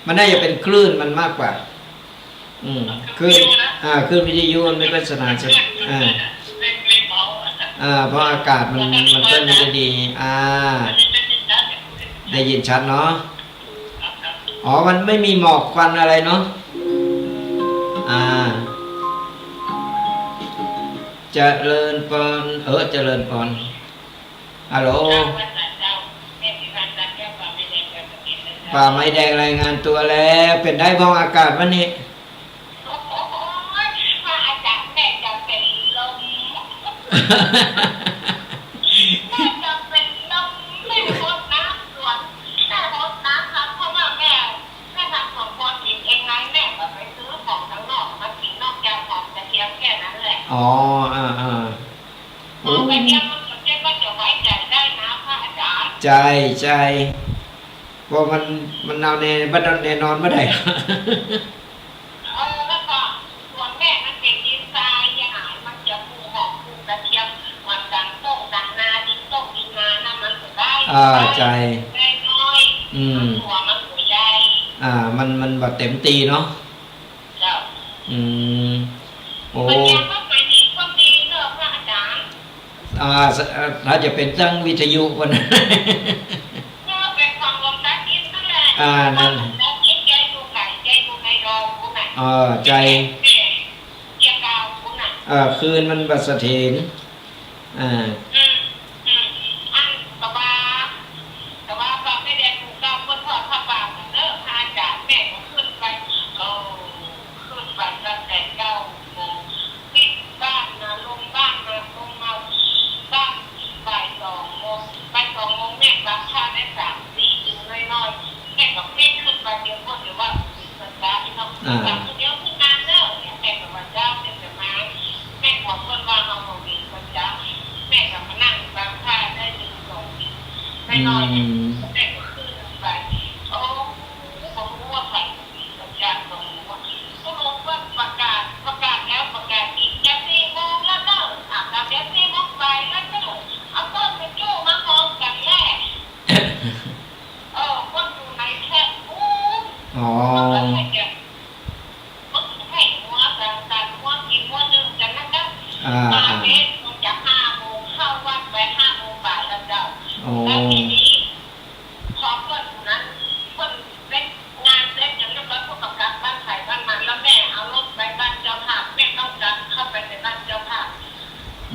มันน่าจะเป็นคลื่นมันมากกว่าคลื่นวิทยุมันไม่ค่อยสนานเพราะอากาศมันเต้นไม่ดีได้ยินชัดเนาะอ๋อมันไม่มีหมอกควันอะไรเนาะเจริญพรเจริญพรฮัลโหลป่าไม้แดงรายงานตัวแล้วเป็นได้พ้องอากาศวันนี้อ๋อใจเพราะมันเอาแน่บัดแน่นอนไม่ได้แล้วก็ส่วนแม่มันเป็นดินทรายยังหายมันจะปูหอกปูกระเทียมมันดังต้มดังนาดินต้มดินนานั่นมันก็ได้ใจน้อยหัวมันหัวใหญ่มันแบบเต็มตีเนาะโอ้ถ้าจะเป็นตั้งวิทยุคนนั้นนั่นใจคืนมันบัดเสถียรไม่น้อยเด็กก็คือไปผมรู้ว่าใครประกาศผมรู้ว่าประกาศแล้วประกาศอีกจะ4 โมงแล้วเนอะแล้วจะ4 โมง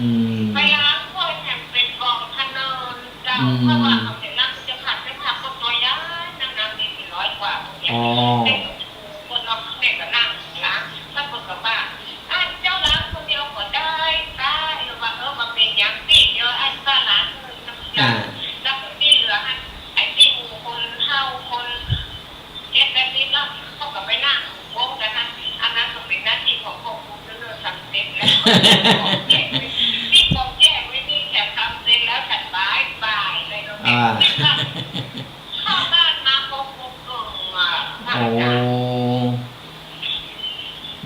อืมเวลาพ่อแข่งเป็นกองพนันเจ้าเพราะว่าเขาเป็นนักจะขัดจะขับก็ตัวย้ายนั่งมี400 กว่าคนเนี่ยเด็กกับคนเราเด็กกับนั่งนะถ้าคนกับว่าเจ้าร้านคนเดียวก็ได้หรือว่ามาเป็นยังตีเยอะป้าร้านนึงแล้วที่เหลือไอ้ที่หมู่คนเท่าคนเอ็ดแบบนี้แล้วเขาก็ไปนั่งวงกันนะอันนั้นก็เป็นหน้าที่ของผมเรื่องสังเกตแล้วที่กองแก้ไม่ได้แค่ทำเสร็จแล้วฉันบายเลยเราไม่เข้าบ้านมาคงโอ้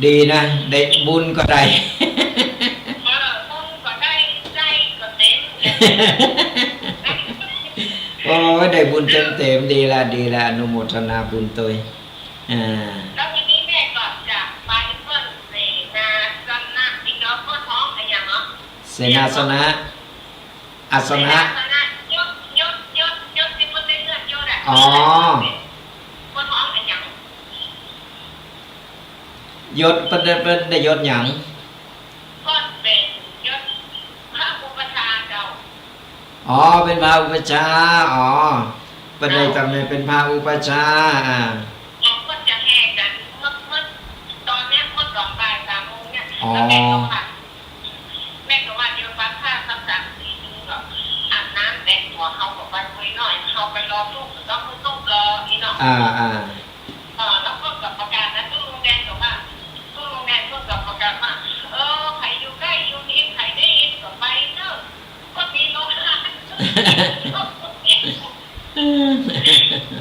ดีนะได้บุญก็ได้บุญก็ได้ใจก็เต็มโอ้ได้บุญเต็มดีละอนุโมทนาบุญตัวแล้ววันนี้แม่ก็จะไปเพิ่นเสนาสนะอีกแล้วก็ท้องอะไรอย่างเนาะเสนาสนะอาสนะยศที่เพิ่นได้เลื่อนยศอ๋อก็ท้องอะไรอย่างยศเพิ่นได้ยศหยังก็เป็นยศพระอุปชาเจ้าอ๋อเป็นพระอุปชาอ๋อเพิ่นได้ตำแหน่งเป็นพระอุปชาก็จะแห่กันเมื่อตอนนี้เมื่อก่อนบ่าย3 โมงเนี่ยแล้วแม่ก็ว่าเดี๋ยวฟังค่าคำสั่ง4 นึงก็อาบน้ำแต่งตัวเขาบอกไปคุยหน่อยเขาไปรอลูกต้องรออีเนาะแล้วก็กับประกาศนะตู้โรงแรมบอกว่าตู้โรงแรมก็กับประกาศว่าใครอยู่ใกล้อยู่นี้ใครได้ยินก็ไปเนอะก็มีโรงงาน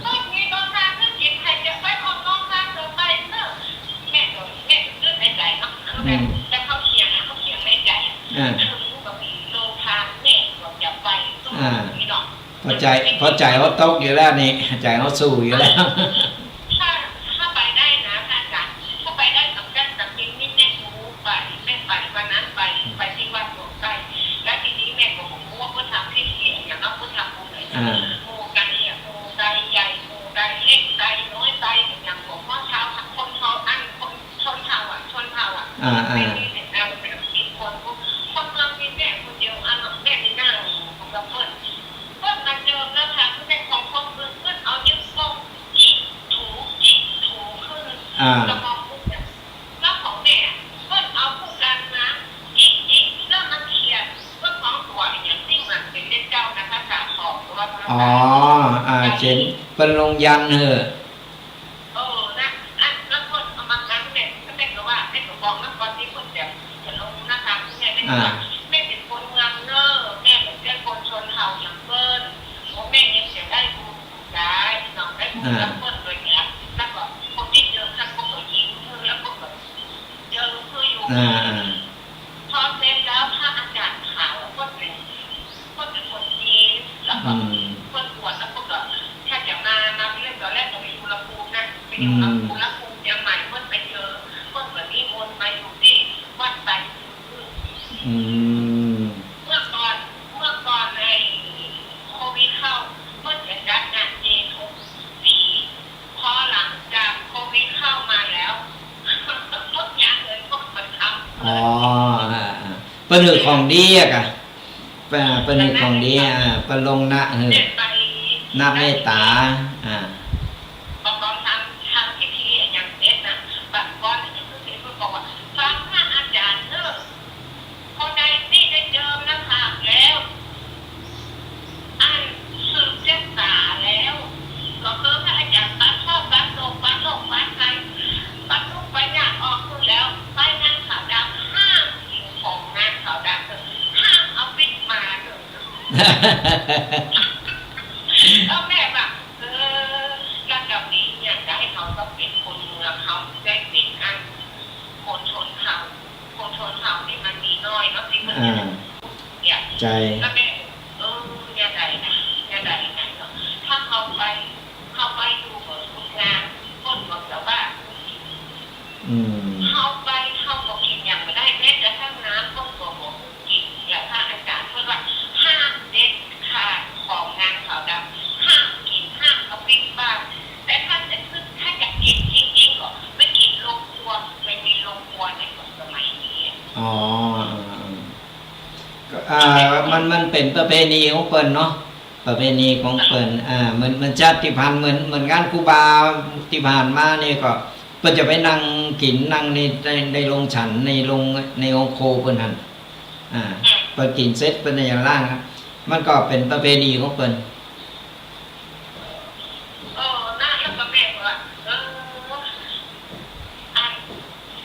ก็มีโรงงานก็กินใครจะไปของโรงงานก็ไปเนอะแม่ก็ในใจเนาะแต่เขาเขียนในใจคือแบบมีโรงทานแม่ก็จะไปตู้นี้เนาะพอใจเขาตกอยู่แล้วนี่ใจเขาสู้อยู่แล้วถ้าไปได้นะอาจารย์ถ้าไปได้กับแม่นี่แม่รู้ไปแม่ไปวันนั้นไปที่วัดหลวงไก่แล้วทีนี้แม่ก็บอกว่าเพื่อทำพิธีอย่างนั้นเพื่อทำบุญเลยโมไก่โมไก่ใหญ่โมไก่เล็กไก่น้อยไก่อย่างผมว่าเช้าคนเช้าคนชนเช้าไม่มีเด็กเอาแบบ10 คนคนเมืองมีแม่คนเดียวแม่ที่นั่งของเราเพิ่นมาเจอแล้วค่ะคือในของคนเพื่อนเอานิ้วโป้งจิกถูขึ้นแล้วมองปุ๊บเนี่ยแล้วของแม่เพื่อนเอาผู้กันนะจิกแล้วมันเขียนเพื่อนของตัวอย่างที่มันเป็นเจ้านะคะสาของตัวเขียนเป็นลงยันนะแล้วคนเอามากันแม่ก็ว่าแม่ก็บอกนะก่อนที่คนจะลงนะคะแม่เป็นคนเมืองเนอแม่เป็นคนชนเผ่าอย่างเปิ้ลแม่ยังเสียได้บุญได้น้องได้บุญแล้วเปิ้ลเลยเนี่ยแล้วก็คนที่เจอท่านก็ตัวยิ้มแล้วก็แบบเจอคืออยู่พอเสร็จแล้วพระอาจารย์ขาวก็เป็นคนดีแล้วก็คนปวดแล้วก็ถ้าจะมาเรื่องตอนแรกจะไปอยู่ลำพูนนะไปอยู่ลำพูนเชียงใหม่เพิ่นไปเจอเพิ่นแบบนี้มนมาอยู่ที่วัดไตรเมื่อก่อนในโควิดเข้าเพิ่นจะจัดงานเจทุกปีพอหลังจากโควิดเข้ามาแล้วลดงานเลยพวกมันทำเป็นหนึ่งของดีอะค่ะเป็นหนึ่งของดีเป็นลงนะเมตตาตอนทำพิธีอย่างเด็ดนะแบบก่อนที่จะคือเด็กบอกว่าฟังพระอาจารย์เนอะพอได้ที่ได้เจอนะคะแล้วสืบเจ้าตาแล้วก็คือพระอาจารย์ปัดชอบปัดโลกปัดไทยปัดลูกไปงานออกคือแล้วไปงานขาวดำห้ามกินของงานขาวดำห้ามเอาปิดมาเลยแล้วแม่แบบระดับนี้เนี่ยได้เขาต้องเป็นคนเมืองเขาได้เป็นคนชนเผ่าที่มันมีน้อยเนาะที่มันเนี่ยใจแล้วแม่ยังไงนะถ้าเขาไปดูเหมือนทุกงานคนบอกแต่ว่าเขาบอกกินอย่างไม่ได้แม้แต่ทั้งน้ำก็บอกกินอย่างถ้าอาจารย์พูดว่าห้ามเด็ดขาดของงานขาวดำห้ามกินห้ามเอาปิ้งบ้างแต่ถ้าจะกินจริงๆก็ไม่กินโรงครัวไม่มีโรงครัวในสมัยนี้ มันเป็นประเพณีของเปิ้นเนาะประเพณีของเปิ้นมันชาติพันธุ์เหมือนงานครูบาที่ผ่านมานี่ก็เปิ้นจะไปนั่งกินนั่งในโรงฉันในองค์โคเปิ้นหั่นเปิ้นกินเสร็จเปิ้นอย่างล่างครับมันก็เป็นประเพณีของเปิ้นน่าแล้วก็แม่ว่าอัน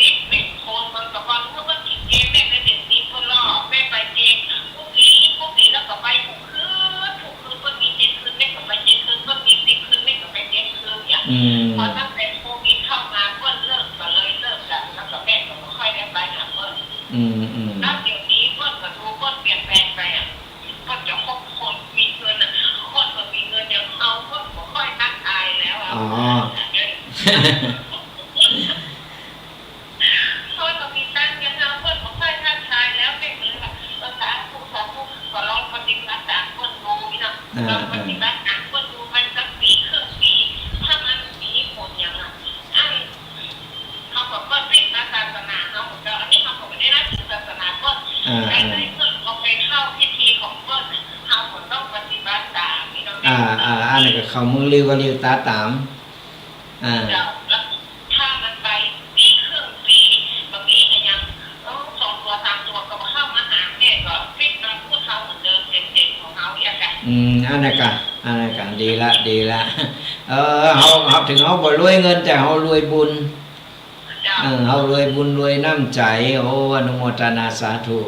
นิดเป็นคนมันกับวันเมื่อวันที่เจแม่ได้เด็กนี้คนรอแม่ไปเจพวกนี้แล้วก็ไปถูกคืนก็มีเจ็ดคืนแม่ก็ไปเจ็ดคืนก็มี10 คืนแม่ก็ไปเจ็ดคืนเนี่ยพอตั้งแต่โควิดเข้ามาก็เลิกกันแล้วก็แม่ก็ไม่ค่อยได้ไปหาเพื่อนแล้วเดี๋ยวนี้เพื่อนก็ดูเพื่อนเปลี่ยนแปลงไปเพื่อนจะคบคนมีเงินคนก็มีเงินอย่างเขาเพื่อนก็ค่อยทักทายแล้วเพื่อนก็มีตังค์อย่างเราเพื่อนก็ค่อยทักทายแล้วแม่ก็เลยแบบสาธุก็ลองปฏิบัติตามเพื่อนดูนะลองปฏิบัติตามเพื่อนดูมันสักปีครึ่งปีถ้ามันมีผลอย่างเขาบอกว่าเป็นศาสนาเขาบอกว่าอันนี้เขาบอกไม่ได้นับถือศาสนาก็แต่ในเพื่อนเขาไปเข้าพิธีของเพื่อนเขาก็ต้องปฏิบัติตามนี่เราอันนี้ก็เขามือริวก็ริวตาตามแล้วถ้ามันไปปีครึ่งปีบางทียัง2 ตัว 3 ตัวก็เข้ามาหาแม่ก็ฟิตมาพูดเขาเหมือนเดิมเต็มของเขาอย่างไรอันนั้นก็ดีละเขาถึงเขาบ่รวยเงินแต่เขารวยบุญเขารวยบุญรวยน้ำใจโอ้อนุโมทนาสาธุ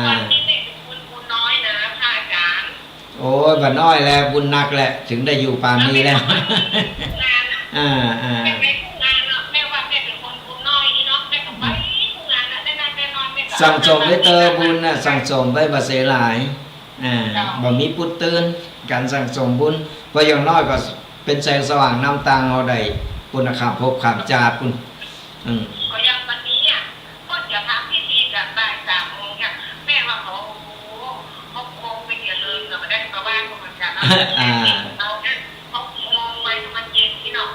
วันนี้เป็นบุญน้อยนะพระอาจารย์โอ้ยบัดน้อยแล้วบุญหนักแหละถึงได้อยู่ป่านนี้แล้วแม่ไปผู้งานเนาะแม่ว่าแม่เป็นคนบุญน้อยนี่เนาะแม่ก็ไปผู้งานนะได้นานนอนแม่ก็สั่งสมไปเตอบุญน่ะสั่งสมไปบ่เสียหลายบ่มีปุตตื่นการสั่งสมบุญเพราะอย่างน้อยก็เป็นแสงสว่างนำทางเฮาได้ปุณข้ามภพข้ามชาติปุณก็อย่างวันนี้ก็จะทำพิธีกันบ่าย3 โมงเนี่ยแม่ว่าเขาคงไปเดี๋ยวเลยก็ไม่ได้มาบ้านเหมือนกันนะเขามองไปมันเย็นที่เนาะ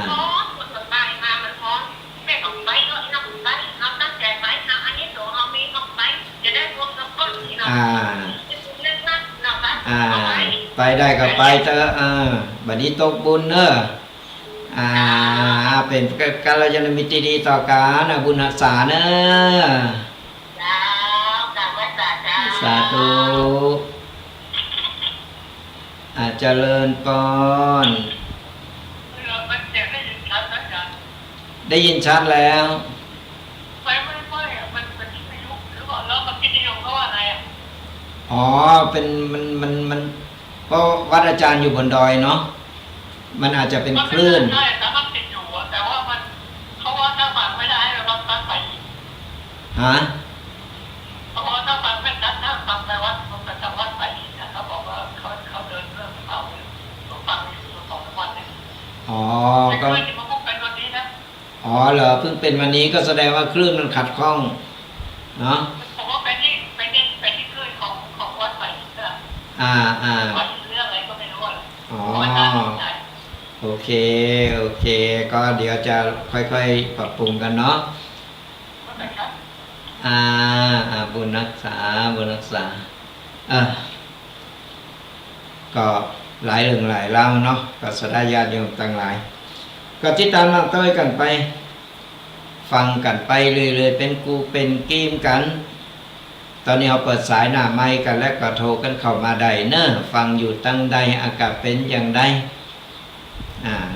ท้องมันไปมามันท้องแม่บอกไปก็น้องไปเขาตั้งใจไปอันนี้ตัวเขามีเขาไปจะได้รวมกับก้อนที่เนาะไปได้ก็ไปเถอะบัดนี้ตกบุญเนอะเป็นกัลยาณมิตรดีต่อกันบุญรักษาเนอะสาธุเจริญพรได้ยินชัดแล้วเป็นมันเพราะวัดอาจารย์อยู่บนดอยเนาะมันอาจจะเป็นคลื่นแต่มันติดอยู่แต่ว่ามันเขาว่าถ้าฟังไม่ได้เราตั้งไปเขาว่าถ้าฟังไม่ได้ถ้าฟังไปวัดมันจะวัดไปเขาบอกว่าเขาเดินเรื่องเขาฟังอยู่2 วันเนี่ยก็จะมาพูดกันวันนี้นะเหรอเพิ่งเป็นวันนี้ก็แสดงว่าคลื่นมันขัดข้องเนาะผมว่าไปที่คลื่นของวัดไปวัดเรื่องอะไรก็ไม่รู้โอเคก็เดี๋ยวจะค่อยๆปรับปรุงกันเนาะบุญรักษาก็หลายเรื่องหลายเล่าเนาะก็สดาญาติโยมต่างหลายก็ติดตามน้ำต้อยกันไปฟังกันไปเรื่อยๆเป็นกูเป็นกีมกันตอนนี้เราเปิดสายหน้าไมค์กันและก็โทรกันเข้ามาได้เนอะฟังอยู่ตั้งใดอากาศเป็นอย่างใด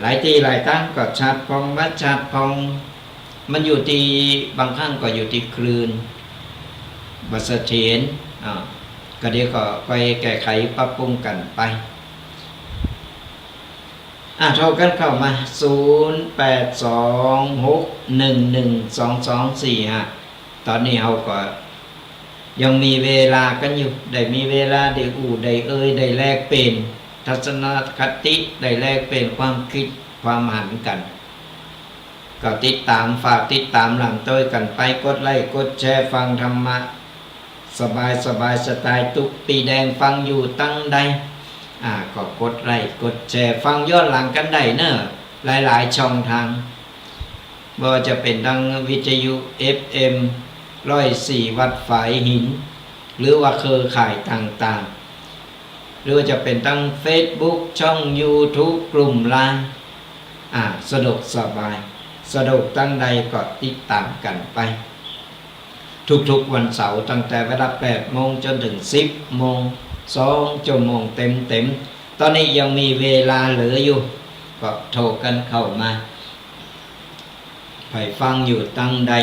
หลายที่หลายตั้งก็ชัดพองวัดชัดพองมันอยู่ที่บางครั้งก็อยู่ที่คลื่นบัสเถียนก็เดี๋ยวก็ไปแก้ไขปรับปรุงกันไปโทรกันเข้ามา0826112245ตอนนี้เราก็ยังมีเวลากันอยู่ได้มีเวลาได้ได้แลกเปลี่ยนทัศนคติได้แลกเปลี่ยนความคิดความหันกันก็ติดตามฝากติดตามหลังต้อยกันไปกดไลค์กดแชร์ฟังธรรมะสบายสไตล์ตุกปีแดงฟังอยู่ตั้งใดก็กดไลค์กดแชร์ฟังย้อนหลังกันได้เนอะหลายๆช่องทางบ่ว่าจะเป็นทางวิทยุ FM 104 วัดฝายหิน หรือว่าเครือข่ายต่างๆหรือว่าจะเป็นตั้ง Facebook ช่อง YouTube กลุ่มไลน์สะดวกสบายสะดวกตั้งใดก็ติดตามกันไปทุกๆวันเสาร์ตั้งแต่เวลา8 โมงจนถึง10 โมง2 ชั่วโมงเต็มตอนนี้ยังมีเวลาเหลืออยู่ก็โทรกันเข้ามาไปฟังอยู่ตั้งใด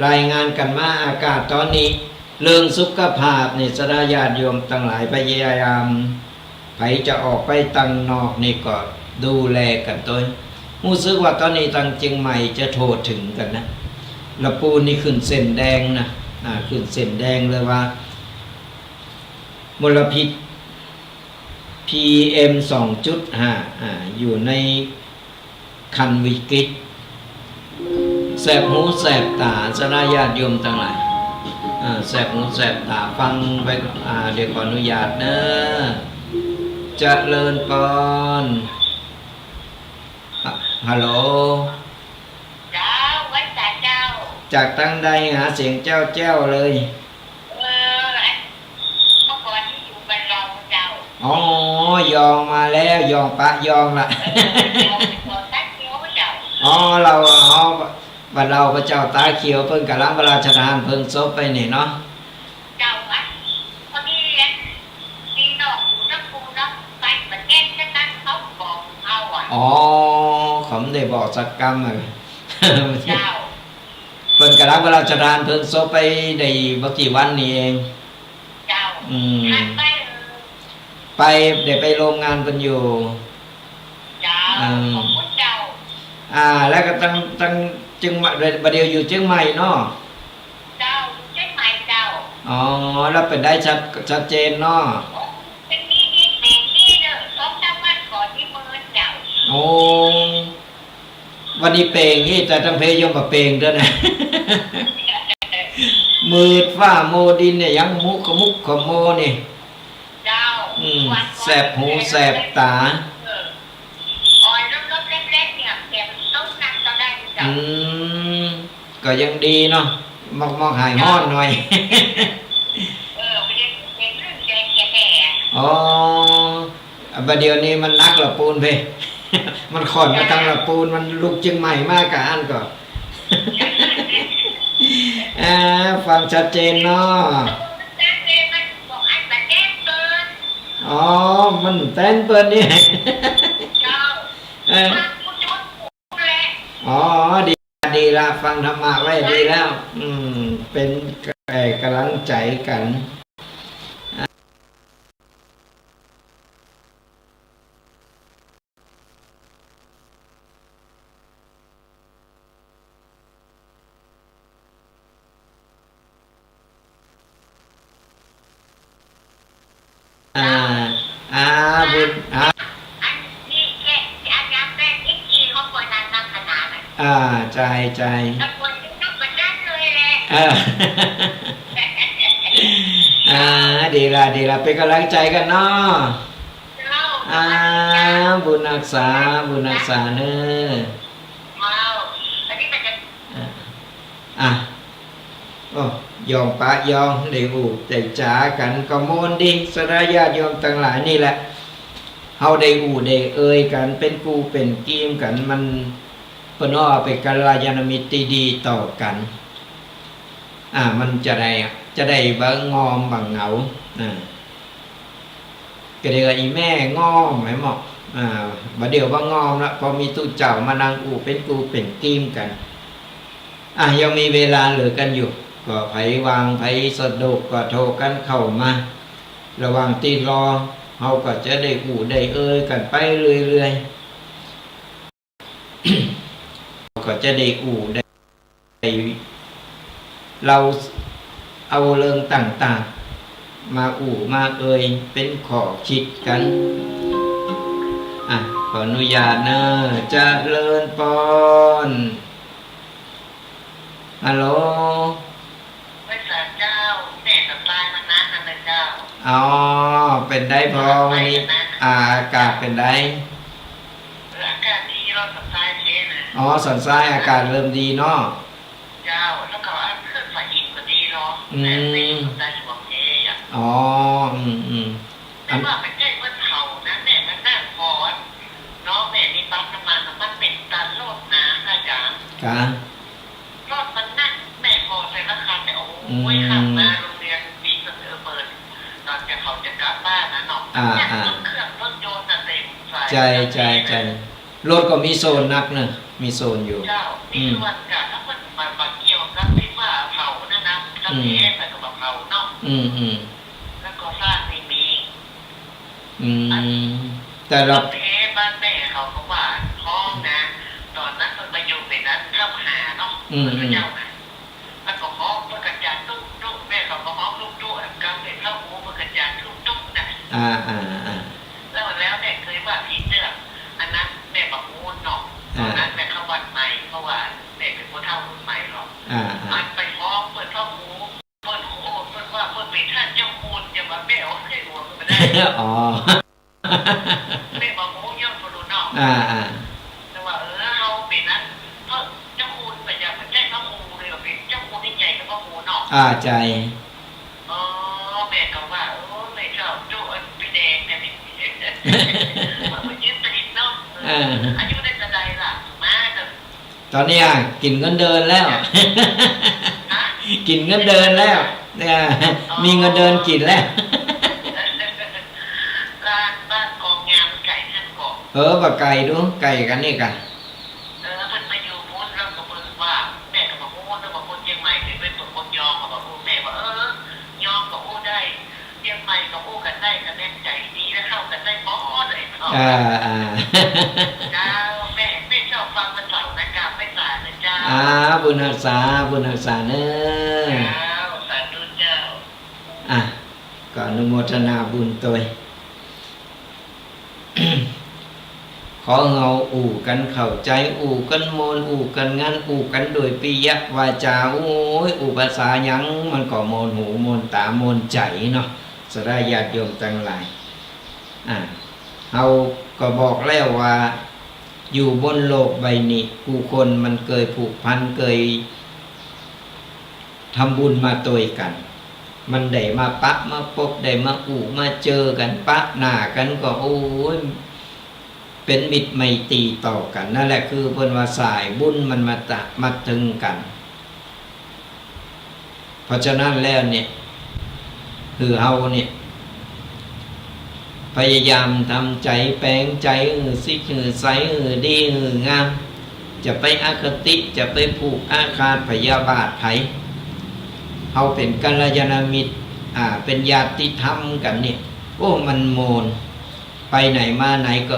รายงานกันมาอากาศตอนนี้เรื่องสุขภาพนี่สดาญาติโยมตั้งหลายพยายามไปจะออกไปตั้งนอกนี่ก็ดูแลกันตัวรู้สึกว่าตอนนี้ตั้งเชียงใหม่จะโทรถึงกันนะละปูนนี่ขึ้นเส้นแดงนะขึ้นเส้นแดงเลยว่ามลพิษ PM 2.5 อยู่ในคันวิกฤตแสบหูแสบตาสลายญาติโยมทั้งหลายแสบหูแสบตาฟังไปเดี๋ยวขออนุญาตนะเจริญพรฮัลโหลเจ้าวัดจ่าเจ้าจากตั้งใดหาเสียงเจ้าเลยเมื่อก่อนที่อยู่บ้านเราเจ้าอ๋อยองมาแล้วยองปะยองละอ๋อเราบ้านเราพระเจ้าตาเขียวเพิ่งกะล้างพระราชทานเพิ่งซบไปนี่เนาะเจ้าวัดพอดีที่นอกอยู่นักปูนักไปประเทศนั้นเขาบอกเอาอ๋อเขาไม่ได้บอกสักกรรมเลยเจ้าเพิ่งกะล้างพระราชทานเพิ่งซบไปในบกี่วันนี้เองเจ้าไปเดี๋ยวไปโรงงานกันอยู่เจ้าขอบคุณเจ้าแล้วก็ตั้งจึงประเดี๋ยวอยู่เชียงใหม่เนาะเจ้าเชียงใหม่เจ้าอ๋อแล้วเป็นได้ชัดเจนเนาะเป็นนี่เด้อ2-3 วันก่อนที่มือเจ้าโอ้วันนี้เปลงนี่แต่ตั้งเพยยมกับเปลงด้วยนะมืดฟ้าโมดินเนี่ยยังมุกขโมนี่เจ้าแสบหูแสบตาก็ยังดีเนาะมองหายห้อนหน่อยอ๋อประเดี๋ยวนี้มันนักละปูนเพมันขอนมาทางละปูนมันลุกจึงใหม่มากกะอันก็ฟังชัดเจนเนาะอ๋อมันแต้นเปิดนี่อ๋อดีละฟังธรรมะไว้ดีแล้วเป็นกำลังใจกันบุญนี่แค่อาจารย์แม่ที่กีเขาควรนำขนาดใจควรต้องมาดันเลยแหละดีละเป็นกำลังใจกันเนาะบุญรักษาเนอะยองปะยองเดี๋ยวใจจ๋ากันก็มนดีสระญาติโยมทั้งหลายนี่แหละเฮาได้ได้เอ่ยกันเป็นกูเป็นกีมกันมันเพิ่นว่าเป็นกัลยาณมิตรดีต่อกันมันจะได้บ่งอมบ่เหงาก็เดี๋ยวอีแม่งอมไหมหมอกบ่เดี๋ยวว่างอมละพอมีตู้เจ้ามานั่งเป็นกูเป็นกีมกันยังมีเวลาเหลือกันอยู่ก็ไผวางไผสะดวกก็โทรกันเข้ามาระหว่างตีรอเฮาก็จะได้ได้เอ่ยกันไปเรื่อยๆก็จะได้ได้เราเอาเรื่องต่างๆมามาเอ่ยเป็นขอคิดกันขออนุญาตนะเจริญพรฮัลโหลเจ้าแม่กับตายมานานแล้วเจ้าอ๋อเป็นได้พอวันนี้อากาศเป็นได้อากาศดีเราสันทรายเช่นสันทรายอากาศเริ่มดีเนาะเจ้าแล้วก็ขึ้นไฟอีกก็ดีเนาะ แต่ไม่ได้ช่วงนี้อ่ะอ๋อไม่ว่าเป็นใจวันเขานะแม่มันน่าพอน้องแม่นี่ปั๊มน้ำมันเป็นตันโลดนะอาจารย์รถมันนั่งแม่พอใส่ราคาแต่โอ้ยขับมาโรงเรียนปีเปิดตอนจะเขาจะกลับบ้านนะเนาะเนี่ยรถเครื่องรถยนต์เต็มใจรถก็มีโซนนักเนอะมีโซนอยู่เจ้ามีส่วนกับถ้ามันมาเกี่ยวกับที่ว่าเขานั่นนะทำเองแต่กับเขาเนาะแล้วก็สร้างไม่มีแต่เราเทบ้านแม่เขาก็ว่าท้องนะตอนนั้นมันมาอยู่ในนั้นเข้าหาเนาะพระเจ้านะแล้วก็ห้องเพื่อกระจายตุ้งแม่เขาก็ห้องตุ้งกำเป็นเข้าหูเพื่อกระจายตุ้งนะแล้วแม่เคยว่าผีเสื้ออันนั้นแม่บอกงูเนาะตอนนั้นแม่เข้าวัดใหม่เพราะว่าแม่เป็นผู้เฒ่ารุ่นใหม่หรอกมันไปห้องเปิดเข้าหูเปิดหูเปิดว่าเปิดเป็นท่านเจ้าคูณอย่ามาแม่เอาให้หัวมันไม่ได้แม่บอกงูย่อมตัวรู้เนาะแต่ว่าเขาเป็นนั้นเพราะเจ้าคูณไปอย่าไปแจ้งพระงูเลยว่าเป็นเจ้าคูณที่ใหญ่กับพระงูเนาะใจแม่ก็ว่าแม่ชอบโจ้พี่แดงเนี่ยมันยืดติดเนาะอายุได้กระไดล่ะมาตอนนี้กินเงินเดินแล้วกินเงินเดินแล้วเนี่ยมีเงินเดินกินแล้วบ้านกองงามไก่ท่านกองบะไก่ดูไก่กันนี่กันมันมาอยู่พูดเรื่องกับมึงว่าแม่กับบอกว่าแล้วบอกคนเชียงใหม่ถึงเป็นคนยองกับบอกแม่ว่ายองกับโอ้ได้เชียงใหม่กับโอ้กันได้กันแน่ใจดีแล้วเข้ากันได้ป๊อเลยเนาะเจ้าแม่ชอบฟังมันเสาร์นะกาไม่สายนะเจ้าบุญรักษาเนอะเจ้าสาธุเจ้าก็อนุโมทนาบุญตัวขอเงาอู่กันเข้าใจอู่กันโมนอู่กันงานอู่กันโดยปิยวาจาโอ้ยอู่ภาษายังมันก็โมนหูโมนตาโมนใจเนาะสดาญาติโยมทั้งหลายเราก็บอกแล้วว่าอยู่บนโลกใบนี้ผู้คนมันเคยผูกพันเคยทำบุญมาตัวกันมันได้มาปะมาพบได้มาอู่มาเจอกันปะหน้ากันก็โอ้ยเป็นมิตรไมตรีต่อกันนั่นแหละคือเพิ่นว่าสายบุญมันมาถึงกันเพราะฉะนั้นแล้วเนี่ยคือเฮาเนี่ยพยายามทำใจแปลงใจสิใสดีงามจะไปอคติจะไปผูกอาฆาตพยาบาทไผเฮาเป็นกัลยาณมิตรเป็นญาติธรรมกันเนี่ยโอ้มันโมนไปไหนมาไหนก็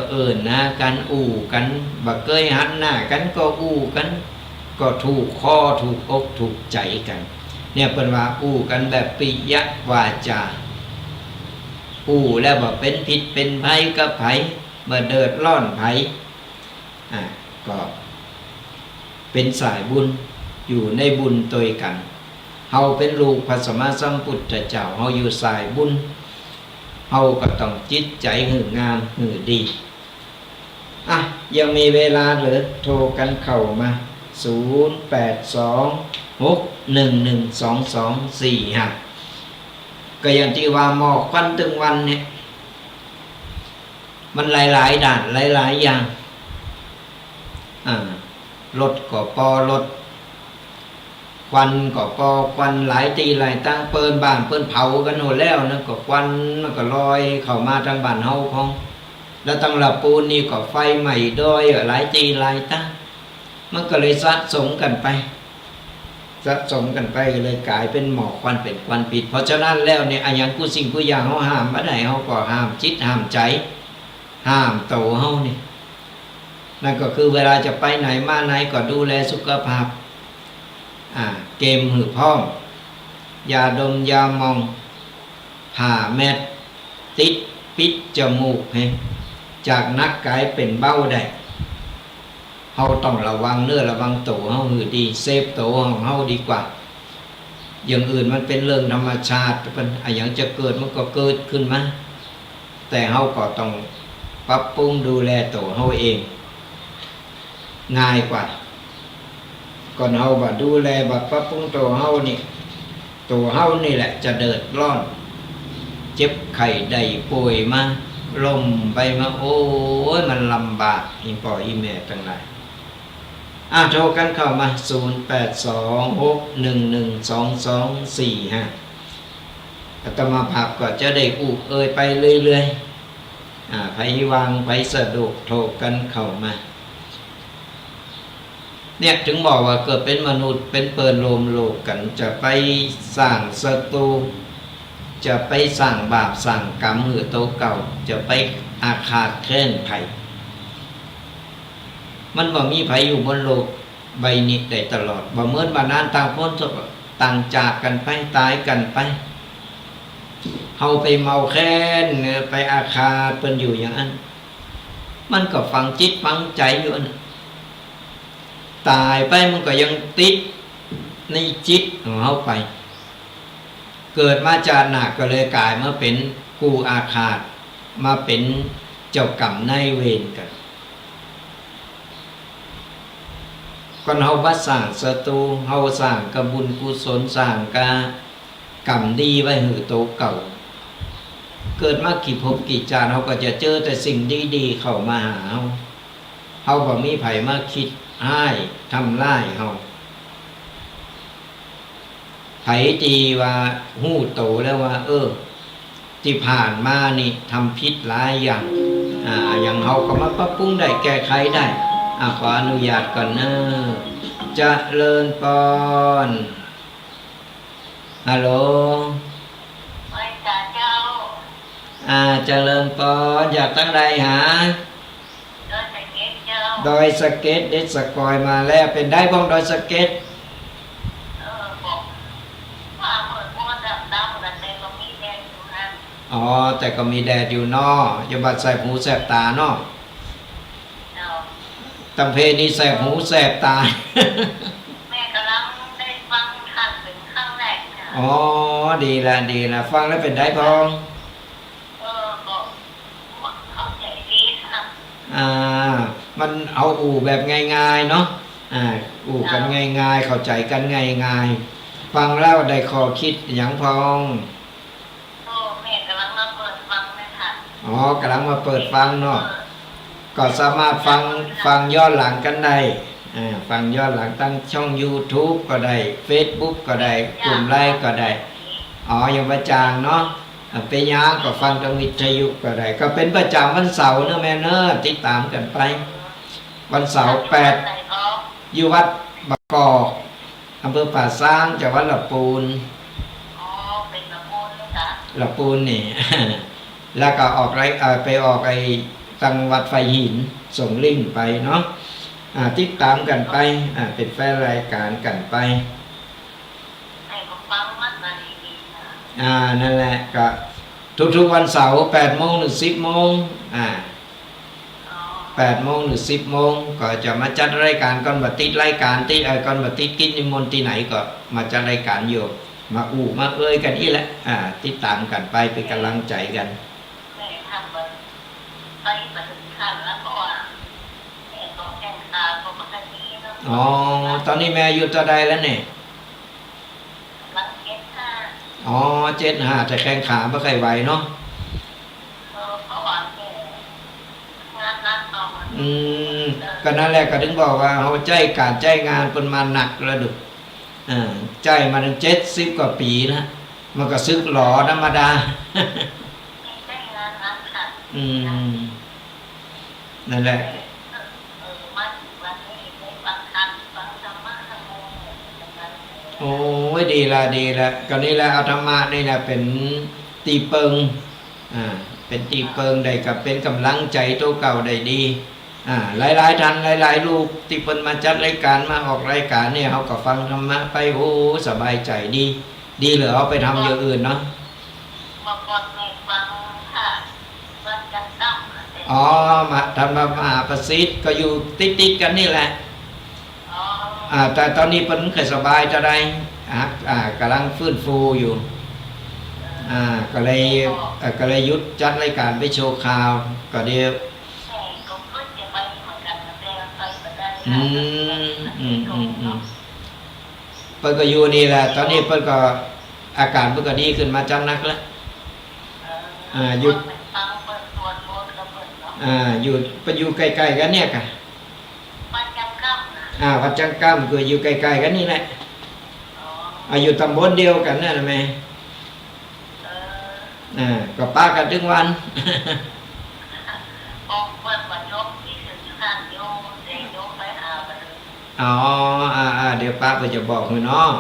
นะกันอู่กันบักเกยหันหน้ากันก็อู่กันก็ถูกคอถูกอกถูกใจกันเนี่ยเป็นว่าอู่กันแบบปิยวาจาอู่แล้วว่าเป็นผิดเป็นภัยกับไผมาเดือดร้อนไผก็เป็นสายบุญอยู่ในบุญตัวกันเฮาเป็นลูกพระสัมมาสัมพุทธเจ้าเฮาอยู่สายบุญเฮาก็ต้องจิตใจหืองามหือดียังมีเวลาเหลือโทรกันเข้ามา0826112245ก็อย่างที่ว่าหมอกควันตึงวันเนี่ยมันหลายๆด่านหลายๆอย่างรถก็ปอรถควันก็ปอควันหลายตีหลายตั้งเปิ้นบ้านเปิ้นเผากันหมดแล้วนะก็ควันมันก็ลอยเข้ามาทางบ้านเฮาพองแล้วตั้งละปูนนี่ก็ไฟใหม่ด้วยหลายตีหลายตั้งมันก็เลยสะสมกันไปเลยกลายเป็นหมอกควันเป็นควันพิษเพราะฉะนั้นแล้วเนี่ยอย่างกูสิ่งกูอย่างเฮาห้ามบ่ได้เฮาก็ห้ามจิตห้ามใจห้ามโตเฮานี่นั่นก็คือเวลาจะไปไหนมาไหนก็ดูแลสุขภาพเกมหือพร้อมยาดมยามองผ่าแมทติดปิดจมูกให้จากนักกายเป็นเบ้าได้เฮาต้องระวังเนื้อระวังตัวเฮาหือดีเซฟตัวของเฮาดีกว่าอย่างอื่นมันเป็นเรื่องธรรมชาติเป็นอย่างจะเกิดมันก็เกิดขึ้นมาแต่เฮาก็ต้องปรับปรุงดูแลตัวเฮาเองง่ายกว่าก่อนเฮาบ่ดูแลบ่ปรับปรุงตัวเฮานี่ ตัวเฮานี่แหละจะเดือดร้อน เจ็บไข้ได้ป่วยมาลมไปมาโอ้ยมันลำบากอีพ่ออีแม่ทั้งหลายโทรกันเข้ามา0826112245อาตมาภาพก็จะได้เอ่ยไปเรื่อยๆไผวางไผสะดวกโทรกันเข้ามาเนี่ยถึงบอกว่าเกิดเป็นมนุษย์เป็นเปิดโลมโลกกันจะไปสร้างศัตรูจะไปสร้างบาปสร้างกรรมหือโตเก่าจะไปอาฆาตแค้นไผมันบ่มีไผอยู่บนโลกใบนี้ได้ตลอดบ่เหมือนบานานต่างคนต่างจากกันไปตายกันไปเฮาไปเมาแค้นไปอาฆาตเพิ่นอยู่อย่างนั้นมันก็ฝังจิตฝังใจอยู่อันตายไปมันก็ยังติดในจิตของเฮาไปเกิดมาจากหนักก็เลยกลายมาเป็นกูอาฆาตมาเป็นเจ้ากรรมนายเวรกันก่อนเฮาว่าสร้างศัตรูเฮาสร้างกบุญกุศลสร้างกรรมดีไว้หือโตเก่าเกิดมากี่ภพกี่ชาติเฮาก็จะเจอแต่สิ่งดีๆเข้ามาหาเฮาบ่มีไผมาคิดร้ายทำร้ายเฮาไผตีว่าหู้โตแล้วว่าที่ผ่านมานี่ทำผิดหลายอย่างอย่างเฮาก็มาปรับปรุงได้แก้ไขได้ขออนุญาตก่อนนะเจริญพรฮัลโหลไปจ้าเจ้าเจริญพรอยากตั้งใดหาดอยสะเก็ดเจ้าดอยสะเก็ดเด็ดสกอยมาแล้วเป็นได้บ้องดอยสะเก็ดบอกว่าเหมือนว่าดำกันแต่ก็มีแดดอยู่นะแต่ก็มีแดดอยู่นออย่าบัดแสบหูแสบตานอตำเพนี่แสบหูแสบตาแม่กำลังได้ฟังท่านเป็นครั้งแรกดีละฟังแล้วเป็นได้พองก็เข้าใจดีครับมันเอาแบบง่ายๆเนาะกันง่ายๆเข้าใจกันง่ายๆฟังแล้วได้ข้อคิดอย่างพองแม่กำลังมาเปิดฟังนะคะกำลังมาเปิดฟังเนาะก็สามารถฟังย้อนหลังกันได้ฟังย้อนหลังตั้งช่อง YouTube ก็ได้ Facebook ก็ได้กลุ่มไลน์ก็ได้อย่างประจางเนาะเป็นยางก็ฟังทางวิทยุก็ได้ก็เป็นประจำวันเสาร์เนอะแม่เนอะติดตามกันไปวันเสาร์8อยู่วัดบางกอกอำเภอป่าซางจังหวัดลำพูนเป็นลำพูนนะคะลำพูนนี่ แล้วก็ไปออกจังหวัดไฟหินส่งลิงก์ไปเนาะติดตามกันไปเป็นแฟนรายการกันไปนั่นแหละก็ทุกๆวันเสาร์8 โมงถึง 10 โมง8 โมงถึง 10 โมงก็จะมาจัดรายการก่อนบัดติดรายการก่อนบัดติดกินนิมนต์ที่ไหนก็มาจัดรายการอยู่มามาเอ่ยกันอีแหละติดตามกันไปเป็นกำลังใจกันไปถึงขั้นแล้วก็แม่ต้องแข่งขาก็มาทันทีเนาะตอนนี้แม่อายุเท่าใดแล้วเนี่ยหลัง75แต่แข้งขาไม่ค่อยไหวเนาะเพราะว่าแม่งานนักต่อก็นั่นแหละก็ถึงบอกว่าเขาใจการใจงานเป็นมาหนักระดุใจมาถึง70 กว่าปีนะมันก็ซึกหลอธรรมดานั่นแหละโอ้ยดีละก็นี่แหละเอาธรรมะนี่แหละเป็นตีเปิงเป็นตีเปิงได้กับเป็นกำลังใจตัวเก่าได้ดีหลายท่านหลายลูกที่เพิ่นมาจัดรายการมาออกรายการเนี่ยเขาก็ฟังธรรมะไปโอ้สบายใจดีเหลือเอาไปทำอย่างอื่นเนาะมาทำมหาประสิทธิ์ก็อยู่ติดกันนี่แหละแต่ตอนนี้เพิ่นเคยสบายจะได้กำลังฟื้นฟูอยู่ก็เลยยุดจัดรายการไปโชว์ข่าวก็เดียวเพิ่นก็อยู่นี่แหละตอนนี้เพิ่นก็ อาการมันก็ดีขึ้นมาจังนักแล้วหยุดอยู่ไปอยู่ใกล้ๆกันเนี่ยค่ะวัดจังก้ามคืออยู่ใกล้ๆกันนี่แหละอยู่ตำบลเดียวกันนั่นแหละแม่ก็ป้ากันถึงวันอ๋อเดี๋ยวป้าไปจะบอกหนูเนาะ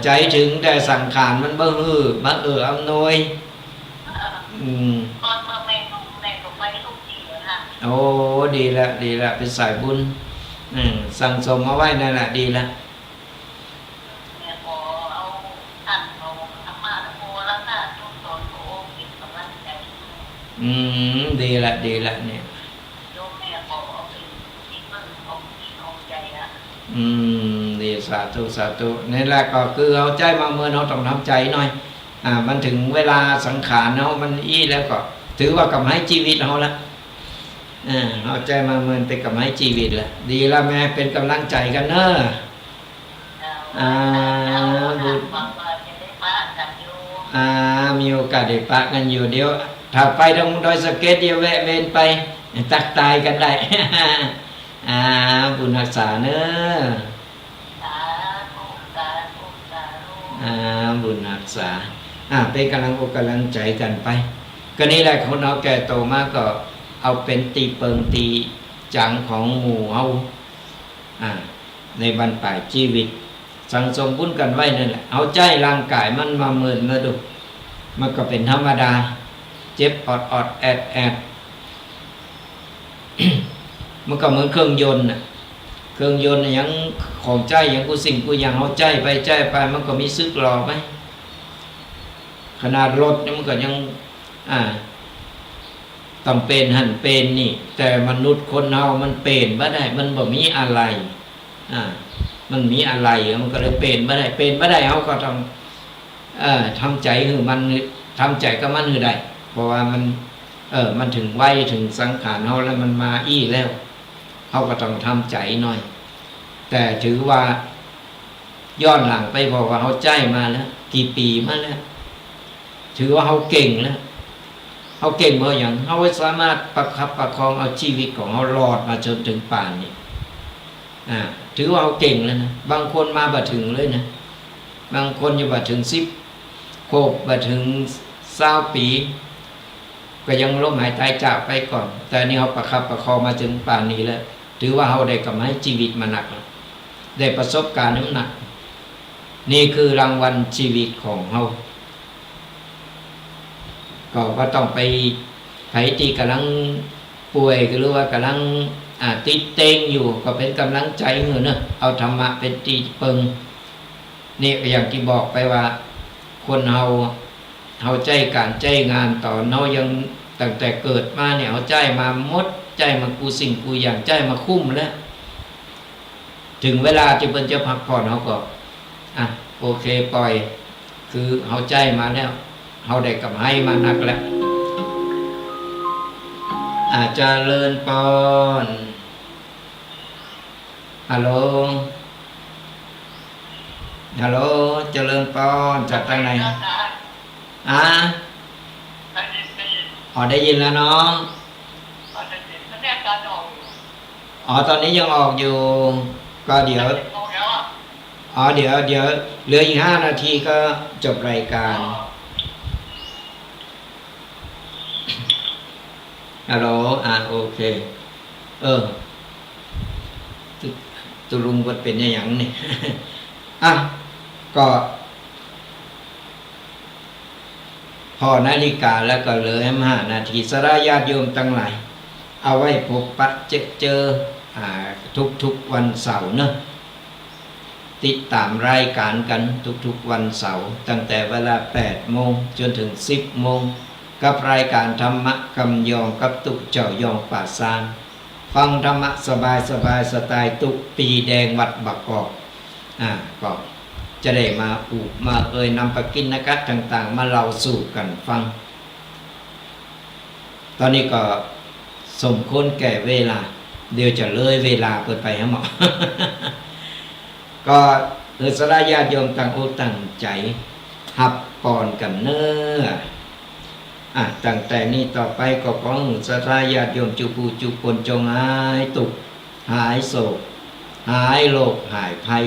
ใจถึงแต่สังขารมันบ่ฮือมาอำนวยโอ้ดีละเป็นสายบุญสั่งสมเอาไว้นั่นแหละดีละดีละเนี่ยดีสาธุนี่แหละก็คือเอาใจมาเมื่อเราต้องทำใจหน่อยมันถึงเวลาสังขารเนาะมันแล้วก็ถือว่ากำให้ชีวิตเราละเอาใจมาเมื่อเป็นกำให้ชีวิตละดีละแม่เป็นกำลังใจกันเนอะบุญมีโอกาสได้ปะกันอยู่เดี๋ยวถ้าไปตรงดอยสะเก็ดเดี๋ยวแวะเวียนไปตักตายกันได้บุญรักษาเนอะบุญรักษาเป็นกำลังอกกำลังใจกันไปก็นี่แหละคนเราแก่โตมากก็เอาเป็นตีเปิงตีจังของหมู่เฮาในบรรปลายชีวิตสั่งสมบุญกันไว้นั่นแหละเอาใจร่างกายมันมาเมินมาดูมันก็เป็นธรรมดาเจ็บอดแอด มันก็เหมือนเครื่องยนต์เครื่องยนต์ยังของใจยังกูสิ่งกูอย่างเอาใจไปมันก็มีซึกรอไหมขนาดรถมันก็ยังต้องเป็นหันเป็นนี่แต่มนุษย์คนเฮามันเป็นบ่ได้มันบ่มีอะไรมันมีอะไรมันก็เลยเป็นบ่ได้เฮาก็ต้องทำใจคือมันทำใจก็มันคือได้เพราะว่ามันถึงวัยถึงสังขารเฮาแล้วมันมาแล้วเฮาก็ต้องทำใจหน่อยแต่ถือว่าย้อนหลังไปบอกว่าเฮาใจมาแล้วกี่ปีมาแล้วถือว่าเฮาเก่งแล้วเฮาเก่งเพราะอย่างเฮาสามารถประคับประคองเอาชีวิตของเฮารอดมาจนถึงป่านนี้ถือว่าเฮาเก่งแล้วนะบางคนมาบ่ถึงเลยนะบางคนยังบ่ถึง10 โคบบ่ถึง20 ปีก็ยังล้มหายตายจากไปก่อนแต่นี่เขาประคับประคองมาถึงป่านนี้แล้วถือว่าเขาได้กำไรชีวิตมาหนักได้ประสบการณ์น้ำหนักนี่คือรางวัลชีวิตของเขาก็ว่าต้องไปไผที่กำลังป่วยหรือว่ากำลังติดเต็งอยู่ก็เป็นกำลังใจเงินนะเอาธรรมะเป็นตีเปิงนี่อย่างที่บอกไปว่าคนเฮาใจการใจงานต่อเฮายังตั้งแต่เกิดมาเนี่ยเฮาใจมาหมดใจมากูสิ่งกูอย่างใจมาคุ้มแล้วถึงเวลาที่เพิ่นจะพักผ่อนเฮาก็โอเคปล่อยคือเฮาใจมาแล้วเฮาได้กำไรมานักแล้วเจริญพรฮัลโหลเจริญพรจากทางไหนได้ยินแล้วเนาะตอนนี้ยังออกอยู่ก็เดี๋ยวเหลืออีก5 นาทีก็จบรายการฮัลโหลโอเคตุลุงก็เป็นอย่างนี้ ก็พอนาฬิกาแล้วก็เหลือ5 นาทีสระญาติโยมทั้งหลายเอาไว้พบปะเจอทุกวันเสาร์เนอะติดตามรายการกันทุกวันเสาร์ตั้งแต่เวลา 8 โมงจนถึง 10 โมงกับรายการธรรมะกำยองกับตุกเจ้ายองป่าซางฟังธรรมะสบายสไตล์ตุกปีแดงวัดบักกอกก็จะได้มามานำปกิณกะต่างๆมาเล่าสู่กันฟังตอนนี้ก็สมควรแก่เวลา เดี๋ยวจะเลยเวลาเปิดไปให้หมอ ก็สระญาติโยมตั้งอกตั้งใจหับปอนกันเน้อตั้งแต่นี้ต่อไปก็ขอสระญาติโยมจุปูจุปนจงหายตุกหายโศกหายโรคหายภัย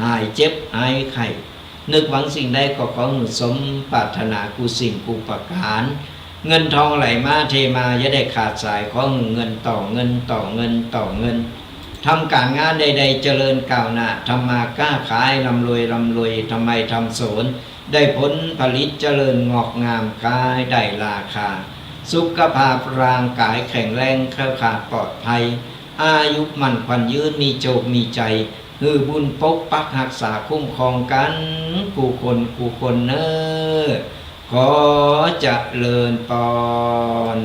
หายเจ็บหายไข้นึกหวังสิ่งใดก็ขอสมปรารถนากุสิ่งกุประการเงินทองไหลมาเทมาอย่าได้ขาดสายขอเงินต่อเงินต่อเงินต่อเงินทำการงานใดๆเจริญก้าวหน้าทำมาค้าขายร่ำรวยร่ำรวยทำไมทำสวนได้ผลผลิตเจริญงอกงามกายได้ราคาสุขภาพร่างกายแข็งแรงแคล้วคลาดปลอดภัยอายุมั่นขวัญยืนมีโชคมีใจคือบุญปกปักรักษาคุ้มครองกันกูคนเนอขอเจริญพร